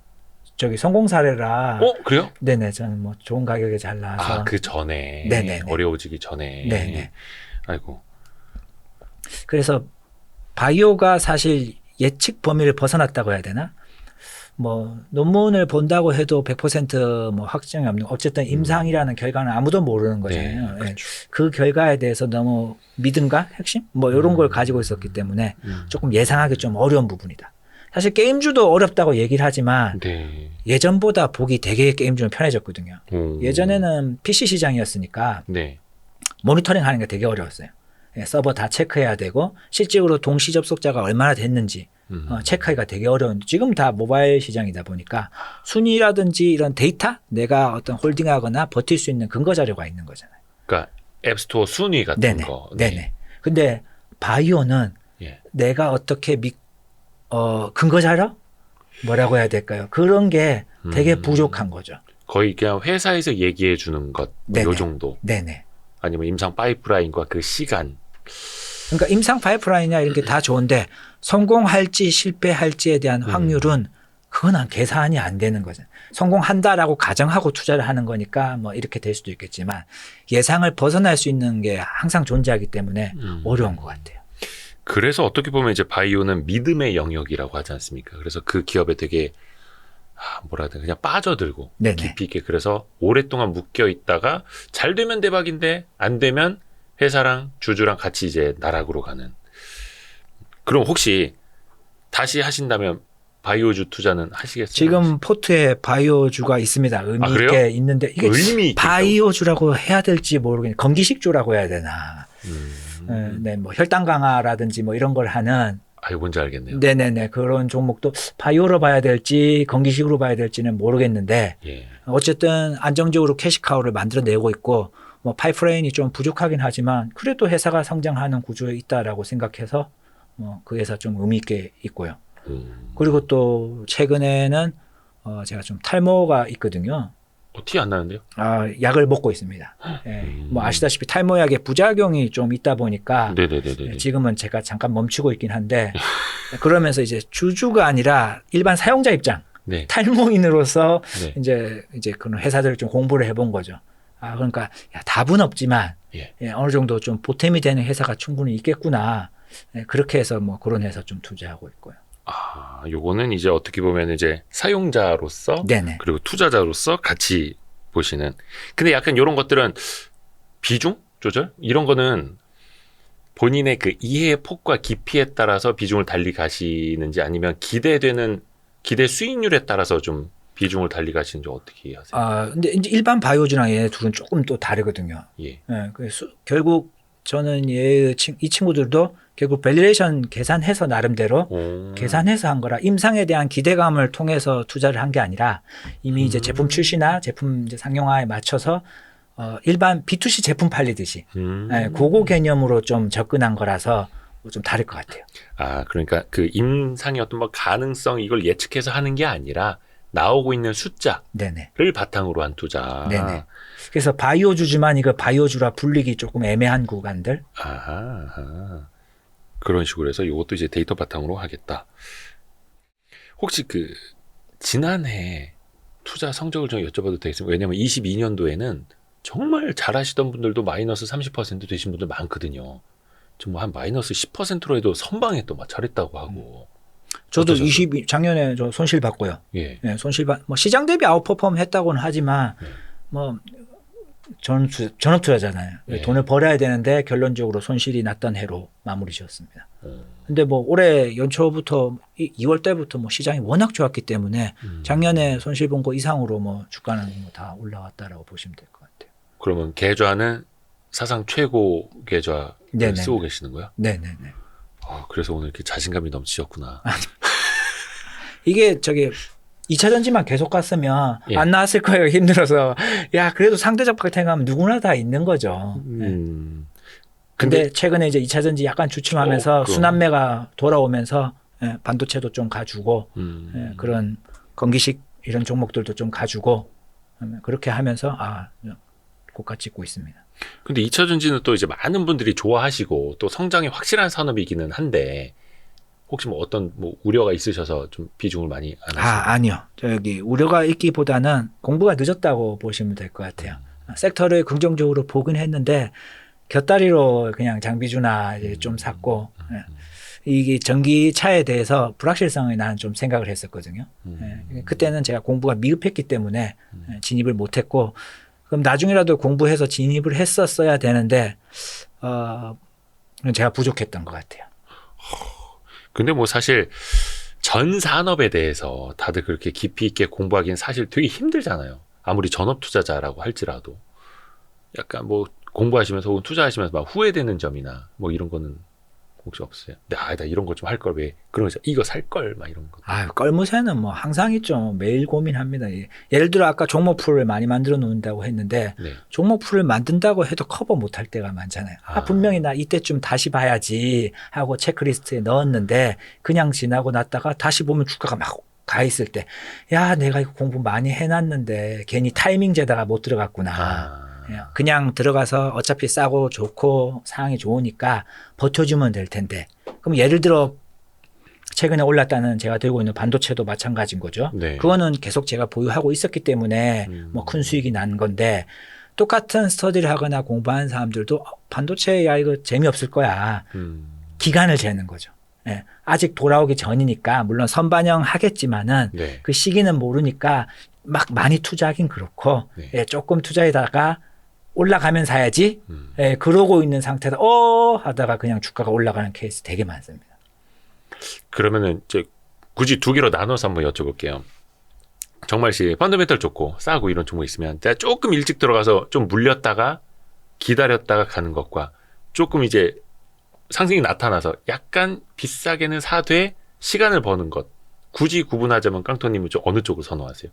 S1: 성공 사례라.
S2: 그래요?
S1: 네네. 저는 뭐 좋은 가격에 잘 나와서.
S2: 그 전에.
S1: 네네.
S2: 어려워지기 전에.
S1: 네네.
S2: 아이고.
S1: 그래서 바이오가 사실 예측 범위를 벗어났다고 해야 되나? 뭐 논문을 본다고 해도 100% 확정이 없는 어쨌든 임상이라는 결과는 아무도 모르는 거잖아요.
S2: 네, 그렇죠.
S1: 그 결과에 대해서 너무 믿음과 핵심 뭐 이런 걸 가지고 있었기 때문에 조금 예상하기 좀 어려운 부분이다. 사실 게임주도 어렵다고 얘기를 하지만
S2: 네.
S1: 예전보다 보기 되게 게임주는 편해졌거든요. 예전에는 PC 시장이었으니까
S2: 네.
S1: 모니터링 하는 게 되게 어려웠어요. 서버 다 체크해야 되고 실제로 동시 접속자가 얼마나 됐는지 체크하기가 되게 어려운데 지금 다 모바일 시장이다 보니까 순위라든지 이런 데이터 내가 어떤 홀딩하거나 버틸 수 있는 근거 자료가 있는 거잖아요.
S2: 그러니까 앱스토어 순위 같은
S1: 네네.
S2: 거.
S1: 네네. 근데 바이오는 내가 어떻게 근거 자료? 뭐라고 해야 될까요? 그런 게 되게 부족한 거죠.
S2: 거의 그냥 회사에서 얘기해 주는 것, 요 정도.
S1: 네네.
S2: 아니면 임상 파이프라인과 그 시간.
S1: 그러니까 임상 파이프라인이나 이런 게 다 좋은데 성공할지 실패할지에 대한 확률은 그건 계산이 안 되는 거죠. 성공한다라고 가정하고 투자를 하는 거니까 뭐 이렇게 될 수도 있겠지만 예상을 벗어날 수 있는 게 항상 존재하기 때문에 어려운 것 같아요.
S2: 그래서 어떻게 보면 이제 바이오는 믿음의 영역이라고 하지 않습니까? 그래서 그 기업에 되게 뭐라 해야 되나 그냥 빠져들고
S1: 네네.
S2: 깊이 있게 그래서 오랫동안 묶여 있다가 잘 되면 대박인데 안 되면 회사랑 주주랑 같이 이제 나락으로 가는. 그럼 혹시 다시 하신다면 바이오주 투자는 하시겠어요?
S1: 지금 포트에 바이오주가 있습니다. 의미 있게 있는데 이게 바이오주라고 해야 될지 모르겠네요. 건기식주라고 해야 되나. 네, 뭐 혈당 강화라든지 뭐 이런 걸 하는.
S2: 뭔지 알겠네요.
S1: 네네네. 그런 종목도 바이오로 봐야 될지 건기식으로 봐야 될지는 모르겠는데 어쨌든 안정적으로 캐시카우를 만들어내고 있고 뭐 파이프라인이 좀 부족하긴 하지만 그래도 회사가 성장하는 구조에 있다라고 생각해서 그 회사 좀 의미 있게 있고요. 그리고 또 최근에는 제가 좀 탈모가 있거든요.
S2: 티 안 나는데요?
S1: 약을 먹고 있습니다. 뭐 아시다시피 탈모약의 부작용이 좀 있다 보니까
S2: 네네네네.
S1: 지금은 제가 잠깐 멈추고 있긴 한데 그러면서 이제 주주가 아니라 일반 사용자 입장, 탈모인으로서 이제 그런 회사들을 좀 공부를 해본 거죠. 그러니까 답은 없지만 어느 정도 좀 보탬이 되는 회사가 충분히 있겠구나. 그렇게 해서 뭐 그런 회사 좀 투자하고 있고요.
S2: 요거는 이제 어떻게 보면 이제 사용자로서 그리고 투자자로서 같이 보시는. 근데 약간 이런 것들은 비중 조절 이런 거는 본인의 그 이해의 폭과 깊이에 따라서 비중을 달리 가시는지 아니면 기대 수익률에 따라서 좀 비중을 달리 가시는지 어떻게 하세요?
S1: 근데 이제 일반 바이오주랑 얘네 둘은 조금 또 다르거든요. 그래서 결국 저는 이 친구들도 결국 밸류에이션 계산해서 나름대로 계산해서 한 거라 임상에 대한 기대감을 통해서 투자를 한 게 아니라 이미 이제 제품 출시나 제품 이제 상용화에 맞춰서 일반 B2C 제품 팔리듯이 그거 개념으로 좀 접근한 거라서 좀 다를 것 같아요.
S2: 그러니까 그 임상의 어떤 뭐 가능성 이걸 예측해서 하는 게 아니라 나오고 있는 숫자를 바탕으로 한 투자.
S1: 그래서 바이오주지만 이거 바이오주라 불리기 조금 애매한 구간들.
S2: 그런 식으로 해서 이것도 이제 데이터 바탕으로 하겠다. 혹시 지난해 투자 성적을 좀 여쭤봐도 되겠습니까? 왜냐면 22년도에는 정말 잘하시던 분들도 마이너스 30% 되신 분들 많거든요. 좀 한 마이너스 10%로 해도 선방에 또 막 잘했다고 하고.
S1: 저도
S2: 어떠셨어요?
S1: 작년에 저 손실 봤고요.
S2: 예.
S1: 네, 뭐 시장 대비 아웃퍼폼 했다고는 하지만
S2: 네.
S1: 뭐 전업 투자잖아요.
S2: 네.
S1: 돈을 벌어야 되는데 결론적으로 손실이 났던 해로 마무리 지었습니다. 근데 뭐 올해 연초부터 2월 때부터 뭐 시장이 워낙 좋았기 때문에 작년에 손실 본 거 이상으로 뭐 주가는 뭐 다 올라왔다라고 보시면 될 것 같아요.
S2: 그러면 계좌는 사상 최고 계좌를
S1: 네네.
S2: 쓰고 계시는 거예요?
S1: 네네네.
S2: 그래서 오늘 이렇게 자신감이 넘치셨구나.
S1: 이게 2차 전지만 계속 갔으면
S2: 예.
S1: 안 나왔을 거예요. 힘들어서. 야, 그래도 상대적 박탈감은 누구나 다 있는 거죠. 근데 최근에 이제 2차 전지 약간 주춤하면서 순환매가 돌아오면서 반도체도 좀 가지고 그런 건기식 이런 종목들도 좀 가지고 그렇게 하면서 고가 찍고 있습니다.
S2: 근데 2차 전지는 또 이제 많은 분들이 좋아하시고 또 성장이 확실한 산업이기는 한데 혹시 뭐 어떤 뭐 우려가 있으셔서 좀 비중을 많이 안 하시나요?
S1: 아니요. 우려가 있기보다는 공부가 늦었다고 보시면 될 것 같아요. 섹터를 긍정적으로 보긴 했는데 곁다리로 그냥 장비주나 이제 좀 샀고 이게 전기차에 대해서 불확실성이 나는 좀 생각을 했었거든요. 그때는 제가 공부가 미흡했기 때문에 진입을 못했고 그럼 나중에라도 공부해서 진입을 했었어야 되는데 제가 부족했던 것 같아요.
S2: 근데 뭐 사실 전 산업에 대해서 다들 그렇게 깊이 있게 공부하기는 사실 되게 힘들잖아요. 아무리 전업 투자자라고 할지라도 약간 뭐 공부하시면서 혹은 투자하시면서 막 후회되는 점이나 뭐 이런 거는 혹시 없어요? 나 이런 거 좀 할 걸 왜 그런 거 이거 살 걸 막 이런 거.
S1: 껄무새는 뭐 항상 있죠. 매일 고민합니다. 예를 들어 아까 종목풀을 많이 만들어 놓는다고 했는데
S2: 네.
S1: 종목풀을 만든다고 해도 커버 못할 때가 많잖아요. 분명히 나 이때쯤 다시 봐야지 하고 체크리스트에 넣었는데 그냥 지나고 났다가 다시 보면 주가가 막 가 있을 때 야 내가 이거 공부 많이 해놨는데 괜히 타이밍제다가 못 들어갔구나. 그냥 들어가서 어차피 싸고 좋고 상황이 좋으니까 버텨주면 될 텐데 그럼 예를 들어 최근에 올랐다는 제가 들고 있는 반도체도 마찬가지인 거죠.
S2: 네.
S1: 그거는 계속 제가 보유하고 있었기 때문에 뭐 큰 수익이 난 건데 똑같은 스터디를 하거나 공부하는 사람들도 반도체 야 이거 재미없을 거야. 기간을 재는 거죠. 아직 돌아오기 전이니까 물론 선반영 하겠지만은
S2: 네.
S1: 그 시기는 모르니까 막 많이 투자하긴 그렇고 조금 투자에다가 올라가면 사야지. 그러고 있는 상태다. 하다가 그냥 주가가 올라가는 케이스 되게 많습니다.
S2: 그러면은 이제 굳이 두 개로 나눠서 한번 여쭤볼게요. 정말 씨 펀더멘털 좋고 싸고 이런 종목 있으면 내가 조금 일찍 들어가서 좀 물렸다가 기다렸다가 가는 것과 조금 이제 상승이 나타나서 약간 비싸게는 사되 시간을 버는 것 굳이 구분하자면 깡토님은 좀 어느 쪽을 선호하세요?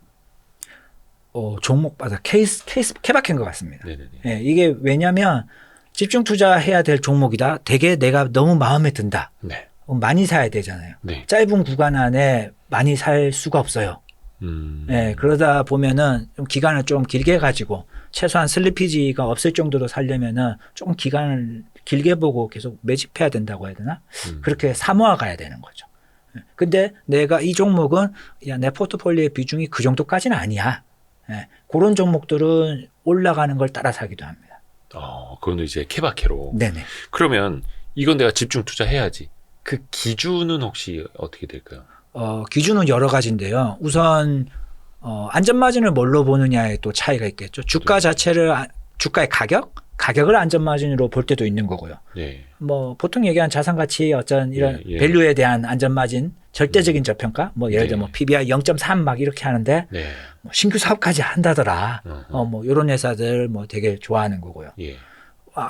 S1: 종목마다 케이스 케바케인 것 같습니다.
S2: 네네네.
S1: 이게 왜냐하면 집중 투자해야 될 종목이다. 되게 내가 너무 마음에 든다.
S2: 네.
S1: 많이 사야 되잖아요.
S2: 네.
S1: 짧은 구간 안에 많이 살 수가 없어요. 그러다 보면은 좀 기간을 좀 길게 가지고 최소한 슬리피지가 없을 정도로 살려면은 조금 기간을 길게 보고 계속 매집해야 된다고 해야 되나? 그렇게 사모아 가야 되는 거죠. 근데 내가 이 종목은 내 포트폴리오의 비중이 그 정도까지는 아니야. 그런 종목들은 올라가는 걸 따라 사기도 합니다.
S2: 그건 이제 케바케로.
S1: 네네.
S2: 그러면 이건 내가 집중 투자해야지. 그 기준은 혹시 어떻게 될까요?
S1: 기준은 여러 가지인데요. 우선 안전마진을 뭘로 보느냐에 또 차이가 있겠죠. 주가 자체를 주가의 가격을 안전마진으로 볼 때도 있는 거고요.
S2: 네.
S1: 뭐 보통 얘기하는 자산가치 어떤 이런 밸류에 대한 안전마진, 절대적인 저평가, 뭐 예를 들어 뭐 PBR 0.3 막 이렇게 하는데 뭐 신규 사업까지 한다더라. 뭐 이런 회사들 뭐 되게 좋아하는 거고요.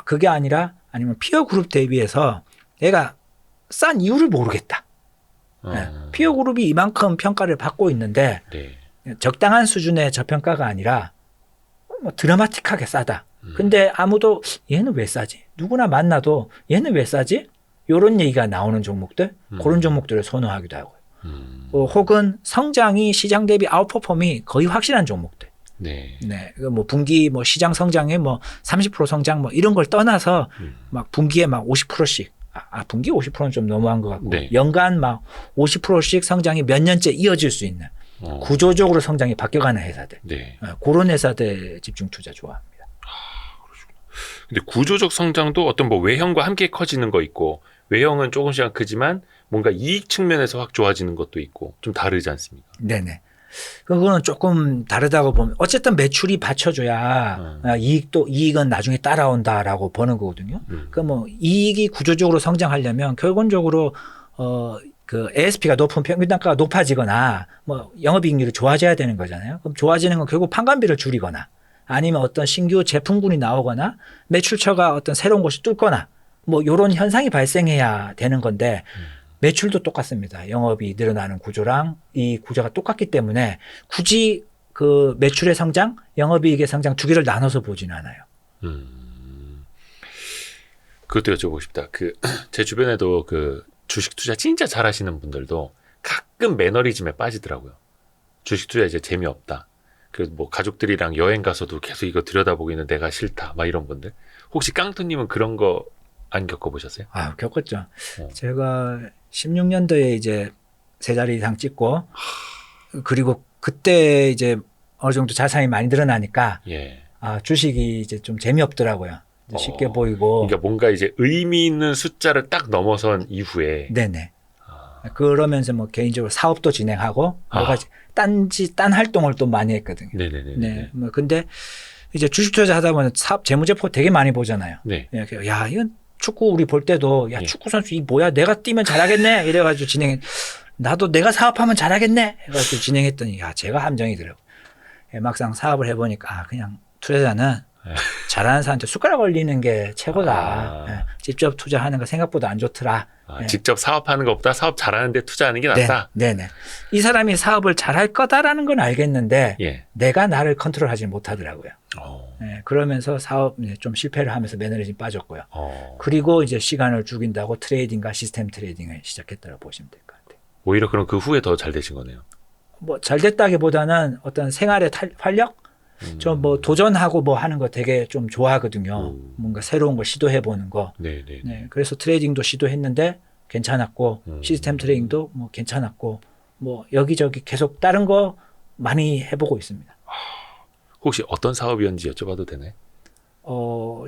S1: 그게 아니라 아니면 피어 그룹 대비해서 내가 싼 이유를 모르겠다. 피어 그룹이 이만큼 평가를 받고 있는데 적당한 수준의 저평가가 아니라 뭐 드라마틱하게 싸다. 근데 아무도 얘는 왜 싸지? 누구나 만나도 얘는 왜 싸지? 이런 얘기가 나오는 종목들, 그런 종목들을 선호하기도 하고요. 혹은 성장이 시장 대비 아웃퍼폼이 거의 확실한 종목들. 뭐 분기 뭐 시장 성장에 뭐 30% 성장 뭐 이런 걸 떠나서 막 분기에 막 50%씩 분기 50%는 좀 너무한 것 같고
S2: 네.
S1: 연간 막 50%씩 성장이 몇 년째 이어질 수 있는 구조적으로 성장이 바뀌어가는 회사들.
S2: 네.
S1: 그런 회사들 집중 투자 좋아합니다.
S2: 근데 구조적 성장도 어떤 뭐 외형과 함께 커지는 거 있고 외형은 조금씩 크지만 뭔가 이익 측면에서 확 좋아지는 것도 있고 좀 다르지 않습니까?
S1: 네네. 그거는 조금 다르다고 보면 어쨌든 매출이 받쳐줘야 이익은 나중에 따라온다라고 보는 거거든요. 그 뭐 이익이 구조적으로 성장하려면 결론적으로 그 ASP가 높은 평균 단가가 높아지거나 뭐 영업이익률이 좋아져야 되는 거잖아요. 그럼 좋아지는 건 결국 판관비를 줄이거나 아니면 어떤 신규 제품군이 나오거나 매출처가 어떤 새로운 곳이 뚫거나 뭐 이런 현상이 발생해야 되는 건데 매출도 똑같습니다. 영업이 늘어나는 구조랑 이 구조가 똑같기 때문에 굳이 그 매출의 성장, 영업이익의 성장 두 개를 나눠서 보지는 않아요.
S2: 그것도 여쭤보고 싶다. 제 주변에도 그 주식 투자 진짜 잘하시는 분들도 가끔 매너리즘에 빠지더라고요. 주식 투자 이제 재미없다. 그래서 뭐 가족들이랑 여행 가서도 계속 이거 들여다보고 있는 내가 싫다. 막 이런 분들. 혹시 깡토님은 그런 거 안 겪어보셨어요?
S1: 겪었죠. 제가 16년도에 이제 세 자리 이상 찍고 그리고 그때 이제 어느 정도 자산이 많이 늘어나니까
S2: 예.
S1: 주식이 이제 좀 재미없더라고요. 이제 쉽게 보이고.
S2: 그러니까 뭔가 이제 의미 있는 숫자를 딱 넘어선 이후에.
S1: 네네. 그러면서 뭐 개인적으로 사업도 진행하고 여러 가지 딴 활동을 또 많이 했거든요.
S2: 네네네.
S1: 네. 뭐 근데 이제 주식 투자 하다 보면 사업 재무제표 되게 많이 보잖아요.
S2: 네.
S1: 야, 이건 축구 우리 볼 때도 야, 축구 선수 이 뭐야? 내가 뛰면 잘하겠네. 이래가지고 나도 내가 사업하면 잘하겠네. 해가지고 진행했더니 야, 제가 함정이더라고. 막상 사업을 해보니까 그냥 투자자는 잘하는 사람한테 숟가락 올리는 게 최고다. 직접 투자하는 거 생각보다 안 좋더라.
S2: 직접 사업하는 것보다 사업 잘하는데 투자하는 게 낫다.
S1: 네네. 이 사람이 사업을 잘할 거다라는 건 알겠는데 내가 나를 컨트롤하지 못하더라고요. 네, 그러면서 사업 좀 실패를 하면서 매너리즘 빠졌고요. 그리고 이제 시간을 죽인다고 트레이딩과 시스템 트레이딩을 시작했다고 보시면 될 것 같아요.
S2: 오히려 그럼 그 후에 더 잘 되신 거네요.
S1: 뭐 잘 됐다기보다는 어떤 생활의 활력? 좀 뭐 도전하고 뭐 하는 거 되게 좀 좋아하거든요. 뭔가 새로운 걸 시도해 보는 거.
S2: 네네.
S1: 네, 그래서 트레이딩도 시도했는데 괜찮았고 시스템 트레이딩도 뭐 괜찮았고 뭐 여기저기 계속 다른 거 많이 해보고 있습니다.
S2: 혹시 어떤 사업이었는지 여쭤봐도 되나요?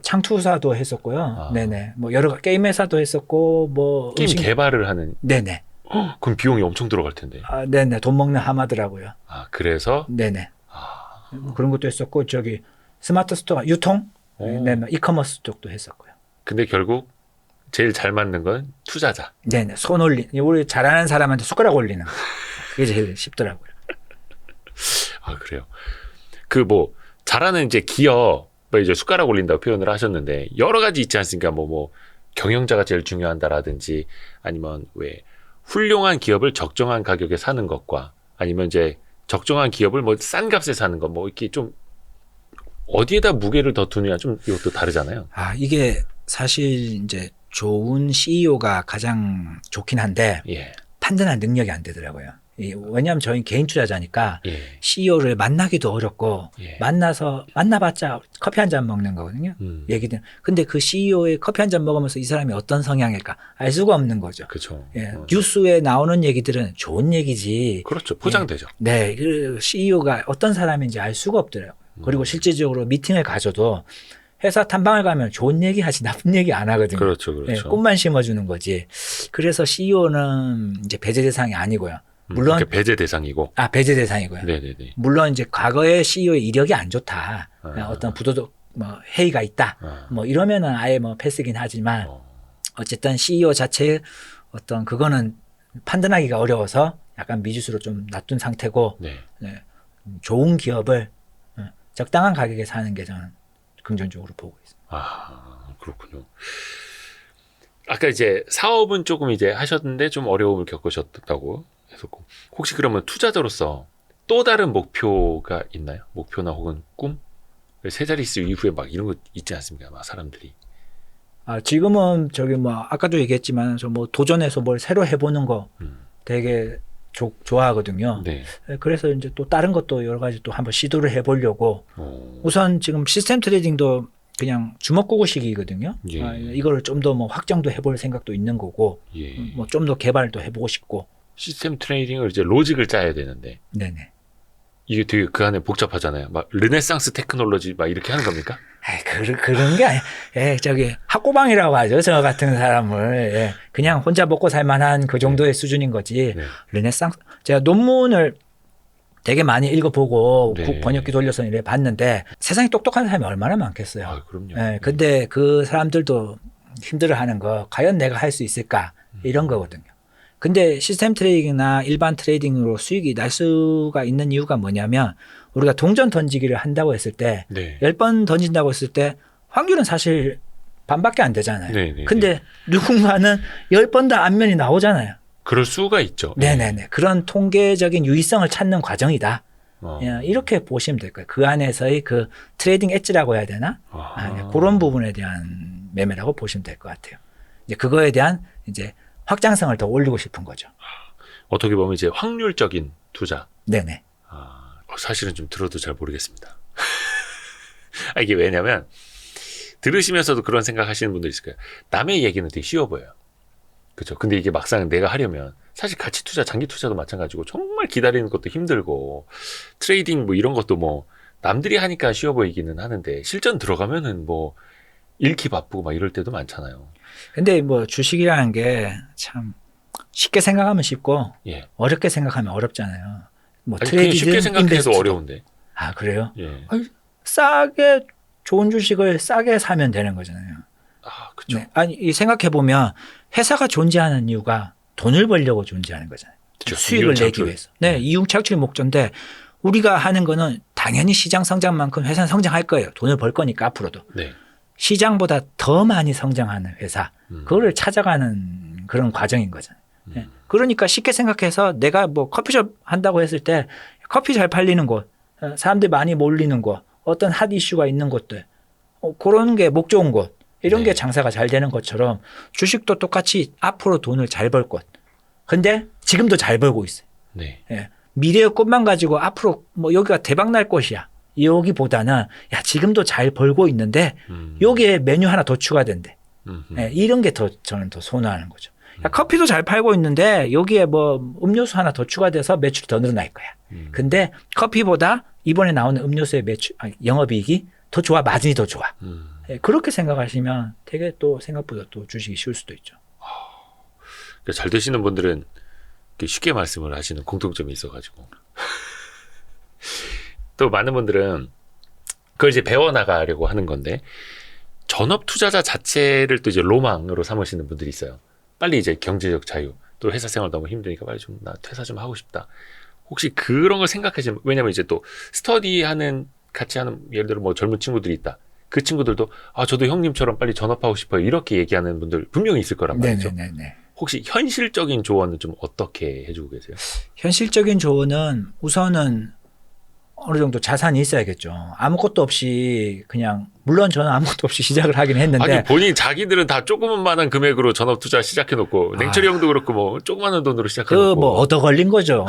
S1: 창투사도 했었고요. 네네. 뭐 여러 게임 회사도 했었고 뭐
S2: 게임 개발을 하는.
S1: 네네.
S2: 그럼 비용이 엄청 들어갈 텐데.
S1: 네네. 돈 먹는 하마더라고요.
S2: 그래서?
S1: 네네. 그런 것도 했었고 저기 스마트 스토어 유통, 네, 이커머스 쪽도 했었고요.
S2: 근데 결국 제일 잘 맞는 건 투자자.
S1: 네네. 손 올리. 우리 잘하는 사람한테 숟가락 올리는 거. 그게 제일 쉽더라고요.
S2: 그래요. 뭐 잘하는 이제 기업을 이제 숟가락 올린다고 표현을 하셨는데 여러 가지 있지 않습니까? 뭐 경영자가 제일 중요한다라든지 아니면 왜 훌륭한 기업을 적정한 가격에 사는 것과 아니면 이제 적정한 기업을 뭐 싼 값에 사는 거 뭐 이렇게 좀 어디에다 무게를 더 두느냐 좀 이것도 다르잖아요.
S1: 이게 사실 이제 좋은 CEO가 가장 좋긴 한데 판단할 능력이 안 되더라고요. 왜냐하면 저희 개인 투자자니까 CEO를 만나기도 어렵고 만나봤자 커피 한 잔 먹는 거거든요. 얘기든. 근데 그 CEO의 커피 한 잔 먹으면서 이 사람이 어떤 성향일까 알 수가 없는 거죠.
S2: 그렇죠.
S1: 뉴스에 나오는 얘기들은 좋은 얘기지.
S2: 그렇죠. 포장되죠.
S1: 네, 그 CEO가 어떤 사람인지 알 수가 없더라고요. 그리고 실질적으로 미팅을 가져도 회사 탐방을 가면 좋은 얘기 하지 나쁜 얘기 안 하거든요.
S2: 그렇죠.
S1: 꽃만 심어주는 거지. 그래서 CEO는 이제 배제 대상이 아니고요. 물론
S2: 배제 대상이고.
S1: 배제 대상이고요.
S2: 네네네.
S1: 물론 이제 과거에 CEO의 이력이 안 좋다. 어떤 부도덕 뭐 해이가 있다. 뭐 이러면은 아예 뭐 패스긴 하지만 어쨌든 CEO 자체의 어떤 그거는 판단하기가 어려워서 약간 미지수로 좀 놔둔 상태고 좋은 기업을 적당한 가격에 사는 게 저는 긍정적으로 보고 있습니다.
S2: 그렇군요. 아까 이제 사업은 조금 이제 하셨는데 좀 어려움을 겪으셨다고 했었고 혹시 그러면 투자자로서 또 다른 목표가 있나요? 목표나 혹은 꿈? 세 자릿수 이후에 막 이런 거 있지 않습니까? 막 사람들이.
S1: 지금은 저기 뭐 아까도 얘기했지만 저 뭐 도전해서 뭘 새로 해보는 거 되게 좋아하거든요.
S2: 네.
S1: 그래서 이제 또 다른 것도 여러 가지 또 한번 시도를 해보려고 우선 지금 시스템 트레이딩도 그냥 주먹구구식이거든요.
S2: 예.
S1: 이걸 좀 더 뭐 확장도 해볼 생각도 있는 거고,
S2: 예.
S1: 뭐 좀 더 개발도 해보고 싶고.
S2: 시스템 트레이딩을 이제 로직을 짜야 되는데
S1: 네네.
S2: 이게 되게 그 안에 복잡하잖아요. 막 르네상스 테크놀로지 막 이렇게 하는 겁니까?
S1: 그런 게 아니야. 저기 학고방이라고 하죠. 저 같은 사람을. 그냥 혼자 먹고 살만한 그 정도의 수준인 거지.
S2: 네.
S1: 르네상스. 제가 논문을 되게 많이 읽어보고
S2: 네.
S1: 번역기 돌려서 이래 봤는데 세상에 똑똑한 사람이 얼마나 많겠어요.
S2: 아, 그럼요.
S1: 근데 그 사람들도 힘들어하는 거 과연 내가 할 수 있을까 이런 거거든요. 근데 시스템 트레이딩이나 일반 트레이딩으로 수익이 날 수가 있는 이유가 뭐냐면 우리가 동전 던지기를 한다고 했을 때
S2: 네.
S1: 10번 던진다고 했을 때 확률은 사실 반밖에 안 되잖아요.
S2: 네.
S1: 근데 누군가는 10번 다 안면이 나오잖아요.
S2: 그럴 수가 있죠.
S1: 네네네. 그런 통계적인 유의성을 찾는 과정이다.
S2: 어.
S1: 이렇게 보시면 될 거예요. 그 안에서의 그 트레이딩 엣지라고 해야 되나? 그런 부분에 대한 매매라고 보시면 될 것 같아요. 이제 그거에 대한 이제 확장성을 더 올리고 싶은 거죠.
S2: 어떻게 보면 이제 확률적인 투자.
S1: 네네.
S2: 사실은 좀 들어도 잘 모르겠습니다. 이게 왜냐면 들으시면서도 그런 생각하시는 분들 있을 거예요. 남의 얘기는 되게 쉬워 보여요. 그렇죠. 근데 이게 막상 내가 하려면 사실 가치 투자, 장기 투자도 마찬가지고 정말 기다리는 것도 힘들고 트레이딩 뭐 이런 것도 뭐 남들이 하니까 쉬워 보이기는 하는데 실전 들어가면은 뭐 읽기 바쁘고 막 이럴 때도 많잖아요.
S1: 근데 뭐 주식이라는 게 참 쉽게 생각하면 쉽고
S2: 예.
S1: 어렵게 생각하면 어렵잖아요. 뭐
S2: 아니, 그냥 쉽게
S1: 트레이딩,
S2: 생각해서
S1: 인베스트도.
S2: 어려운데.
S1: 아, 그래요?
S2: 예.
S1: 싸게 좋은 주식을 싸게 사면 되는 거잖아요.
S2: 그죠.
S1: 네. 아니, 생각해보면 회사가 존재하는 이유가 돈을 벌려고 존재하는 거잖아요.
S2: 그쵸.
S1: 수익을 내기
S2: 이윤창출.
S1: 위해서. 네, 이윤 창출이 목적인데 우리가 하는 거는 당연히 시장 성장만큼 회사는 성장할 거예요. 돈을 벌 거니까 앞으로도.
S2: 네.
S1: 시장보다 더 많이 성장하는 회사. 그거를 찾아가는 그런 과정인 거잖아요. 네. 그러니까 쉽게 생각해서 내가 뭐 커피숍 한다고 했을 때 커피 잘 팔리는 곳, 사람들이 많이 몰리는 곳, 어떤 핫 이슈가 있는 곳들, 그런 게 목 좋은 곳, 이런
S2: 네.
S1: 게 장사가 잘 되는 것처럼 주식도 똑같이 앞으로 돈을 잘 벌 곳. 근데 지금도 잘 벌고 있어요.
S2: 네.
S1: 예. 미래의 꽃만 가지고 앞으로 뭐 여기가 대박 날 것이야. 여기보다는 야 지금도 잘 벌고 있는데 여기에 메뉴 하나 더 추가된대. 예, 이런 게 더 저는 더 선호하는 거죠. 야, 커피도 잘 팔고 있는데 여기에 뭐 음료수 하나 더 추가돼서 매출이 더 늘어날 거야. 근데 커피보다 이번에 나오는 음료수의 영업이익이 더 좋아, 마진이 더 좋아. 예, 그렇게 생각하시면 되게 또 생각보다 또 주식이 쉬울 수도 있죠.
S2: 그러니까 잘 되시는 분들은 이렇게 쉽게 말씀을 하시는 공통점이 있어가지고 또 많은 분들은 그걸 이제 배워나가려고 하는 건데 전업 투자자 자체를 또 이제 로망으로 삼으시는 분들이 있어요. 빨리 이제 경제적 자유, 또 회사 생활 너무 힘드니까 빨리 좀 나 퇴사 좀 하고 싶다. 혹시 그런 걸 생각하시면, 왜냐면 이제 또 스터디하는 같이 하는 예를 들어 뭐 젊은 친구들이 있다. 그 친구들도 저도 형님처럼 빨리 전업하고 싶어요. 이렇게 얘기하는 분들 분명히 있을 거란 말이죠.
S1: 네네네.
S2: 혹시 현실적인 조언은 좀 어떻게 해주고 계세요?
S1: 현실적인 조언은 우선은 어느 정도 자산이 있어야겠죠. 아무것도 없이 그냥 물론 저는 아무것도 없이 시작을 하긴 했는데
S2: 아니 본인 자기들은 다 조그만한 금액으로 전업 투자 시작해놓고 냉철이 형도 그렇고 뭐 조그만한 돈으로 시작해놓고
S1: 그 뭐 얻어 걸린 거죠.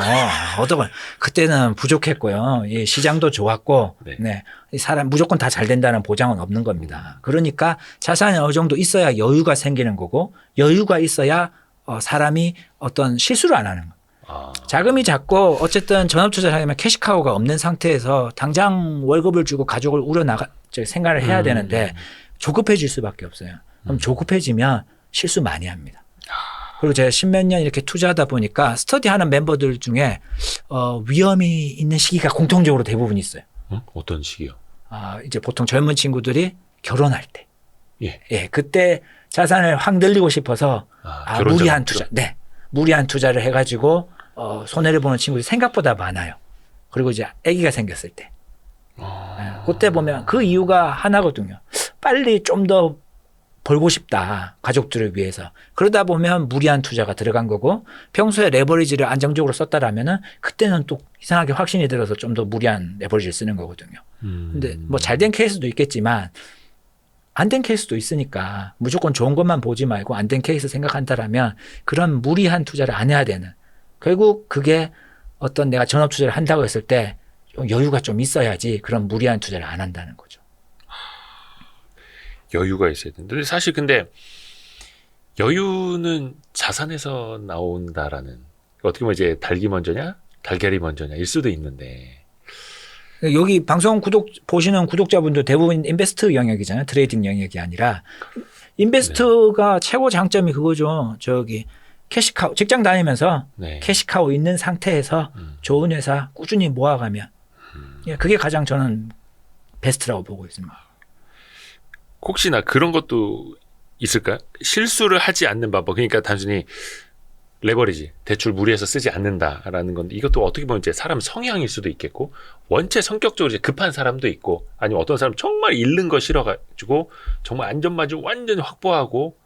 S1: 그때는 부족했고요. 예, 시장도 좋았고
S2: 네.
S1: 네. 이 사람 무조건 다 잘 된다는 보장은 없는 겁니다. 그러니까 자산이 어느 정도 있어야 여유가 생기는 거고 여유가 있어야 사람이 어떤 실수를 안 하는 거예요. 자금이 작고 어쨌든 전업투자를 하려면 캐시카우가 없는 상태에서 당장 월급을 주고 가족을 생활을 해야 되는데 조급해질 수밖에 없어요. 그럼 조급해지면 실수 많이 합니다. 그리고 제가 십몇 년 이렇게 투자하다 보니까 스터디하는 멤버들 중에 위험이 있는 시기가 공통적으로 대부분 있어요.
S2: 어떤 시기요?
S1: 이제 보통 젊은 친구들이 결혼할 때.
S2: 예.
S1: 그때 자산을 확 늘리고 싶어서 무리한 투자. 네. 무리한 투자를 해가지고 손해를 보는 친구들이 생각보다 많아요. 그리고 이제 아기가 생겼을 때. 그때 보면 그 이유가 하나거든요. 빨리 좀 더 벌고 싶다. 가족들을 위해서. 그러다 보면 무리한 투자가 들어간 거고 평소에 레버리지를 안정적으로 썼다라면은 그때는 또 이상하게 확신이 들어서 좀 더 무리한 레버리지를 쓰는 거거든요. 근데 뭐 잘 된 케이스도 있겠지만 안 된 케이스도 있으니까 무조건 좋은 것만 보지 말고 안 된 케이스 생각한다라면 그런 무리한 투자를 안 해야 되는. 결국 그게 어떤 내가 전업 투자를 한다고 했을 때 여유가 좀 있어야지 그런 무리한 투자를 안 한다는 거죠.
S2: 여유가 있어야 되는데 사실 근데 여유는 자산에서 나온다라는 어떻게 보면 이제 닭이 먼저냐 달걀이 먼저냐 일 수도 있는데
S1: 여기 방송 보시는 구독자분들 대부분 인베스트 영역이잖아요. 트레이딩 영역이 아니라 인베스트가 최고 장점이 그거죠. 저기 캐시카우 직장 다니면서
S2: 네.
S1: 캐시카우 있는 상태에서 좋은 회사 꾸준히 모아가면 예, 그게 가장 저는 베스트라고 보고 있습니다.
S2: 혹시나 그런 것도 있을까요? 실수를 하지 않는 방법. 그러니까 단순히 레버리지, 대출 무리해서 쓰지 않는다라는 건데 이것도 어떻게 보면 이제 사람 성향일 수도 있겠고 원체 성격적으로 이제 급한 사람도 있고 아니면 어떤 사람 정말 잃는 거 싫어가지고 정말 안전마진 완전히 확보하고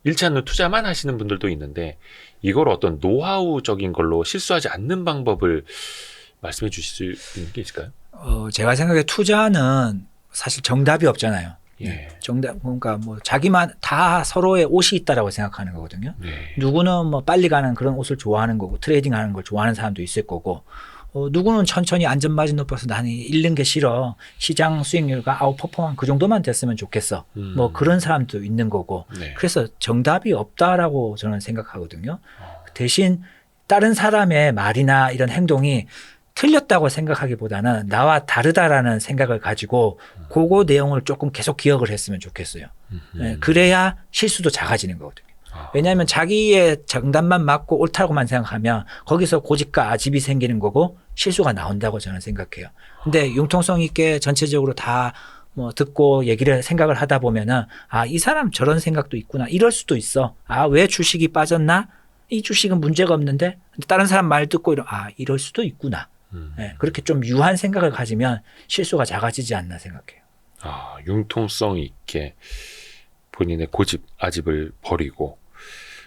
S2: 잃지 않는 투자만 하시는 분들도 있는데 이걸 어떤 노하우적인 걸로 실수하지 않는 방법을 말씀해 주실 수 있는 게 있을까요?
S1: 제가 생각에 투자는 사실 정답이 없잖아요.
S2: 예.
S1: 정답 그러니까 뭐 자기만 다 서로의 옷이 있다라고 생각하는 거거든요.
S2: 네.
S1: 누구는 뭐 빨리 가는 그런 옷을 좋아하는 거고 트레이딩하는 걸 좋아하는 사람도 있을 거고 누구는 천천히 안전마진 높여서 나는 잃는 게 싫어. 시장 수익률가 아웃퍼폼한 그 정도만 됐으면 좋겠어. 뭐 그런 사람도 있는 거고.
S2: 네.
S1: 그래서 정답이 없다라고 저는 생각하거든요. 대신 다른 사람의 말이나 이런 행동이 틀렸다고 생각하기보다는 나와 다르다라는 생각을 가지고 그거 내용을 조금 계속 기억을 했으면 좋겠어요. 네, 그래야 실수도 작아지는 거거든요. 왜냐하면 자기의 정답만 맞고 옳다고만 생각하면 거기서 고집과 아집이 생기는 거고 실수가 나온다고 저는 생각해요. 근데 융통성 있게 전체적으로 다 뭐 듣고 얘기를 생각을 하다 보면은 아, 이 사람 저런 생각도 있구나. 이럴 수도 있어. 아, 왜 주식이 빠졌나? 이 주식은 문제가 없는데 다른 사람 말 듣고 이럴 수도 있구나. 네, 그렇게 좀 유한 생각을 가지면 실수가 작아지지 않나 생각해요.
S2: 아, 융통성 있게 본인의 고집, 아집을 버리고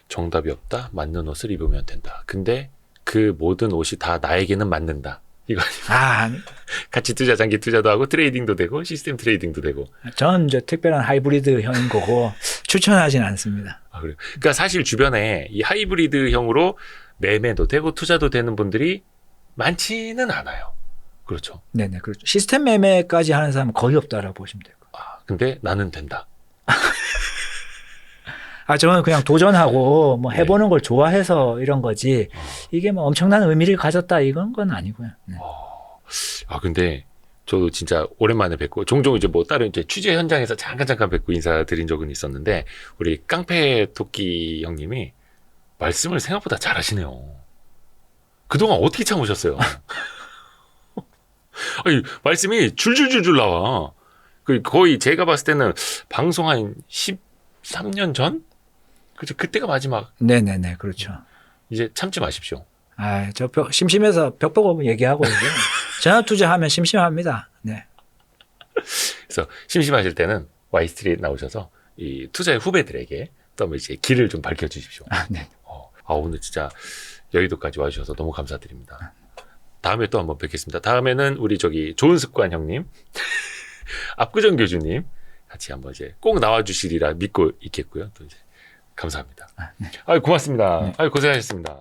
S2: 정답이 없다. 맞는 옷을 입으면 된다. 근데 그 모든 옷이 다 나에게는 맞는다. 이거 같이 투자, 장기 투자도 하고 트레이딩도 되고 시스템 트레이딩도 되고.
S1: 저는 이제 특별한 하이브리드형인 거고 추천하진 않습니다.
S2: 아, 그래요. 그러니까 사실 주변에 이 하이브리드형으로 매매도 되고 투자도 되는 분들이 많지는 않아요. 그렇죠.
S1: 네네, 그렇죠. 시스템 매매까지 하는 사람은 거의 없다라고 보시면 돼요.
S2: 아, 근데 나는 된다.
S1: 저는 그냥 도전하고 뭐 해보는 걸 좋아해서 이런 거지 이게 뭐 엄청난 의미를 가졌다 이건 건 아니고요. 네.
S2: 아, 근데 저도 진짜 오랜만에 뵙고 종종 이제 뭐 다른 이제 취재 현장에서 잠깐 뵙고 인사드린 적은 있었는데 우리 깡패 토끼 형님이 말씀을 생각보다 잘하시네요. 그동안 어떻게 참으셨어요? 아니, 말씀이 줄줄줄줄 나와. 거의 제가 봤을 때는 방송 한 13년 전? 그죠? 그때가 마지막.
S1: 네네네, 그렇죠.
S2: 이제 참지 마십시오.
S1: 저 심심해서 벽 보고 얘기하고 이제 전화 투자하면 심심합니다. 네.
S2: 그래서 심심하실 때는 와이스트리트 나오셔서 이 투자의 후배들에게 또 한번 이제 길을 좀 밝혀주십시오.
S1: 네.
S2: 오늘 진짜 여의도까지 와주셔서 너무 감사드립니다. 다음에 또 한번 뵙겠습니다. 다음에는 우리 좋은 습관 형님, 압구정 교주님 같이 한번 이제 꼭 나와주시리라 믿고 있겠고요. 또 이제 감사합니다.
S1: 네.
S2: 고맙습니다.
S1: 네.
S2: 고생하셨습니다.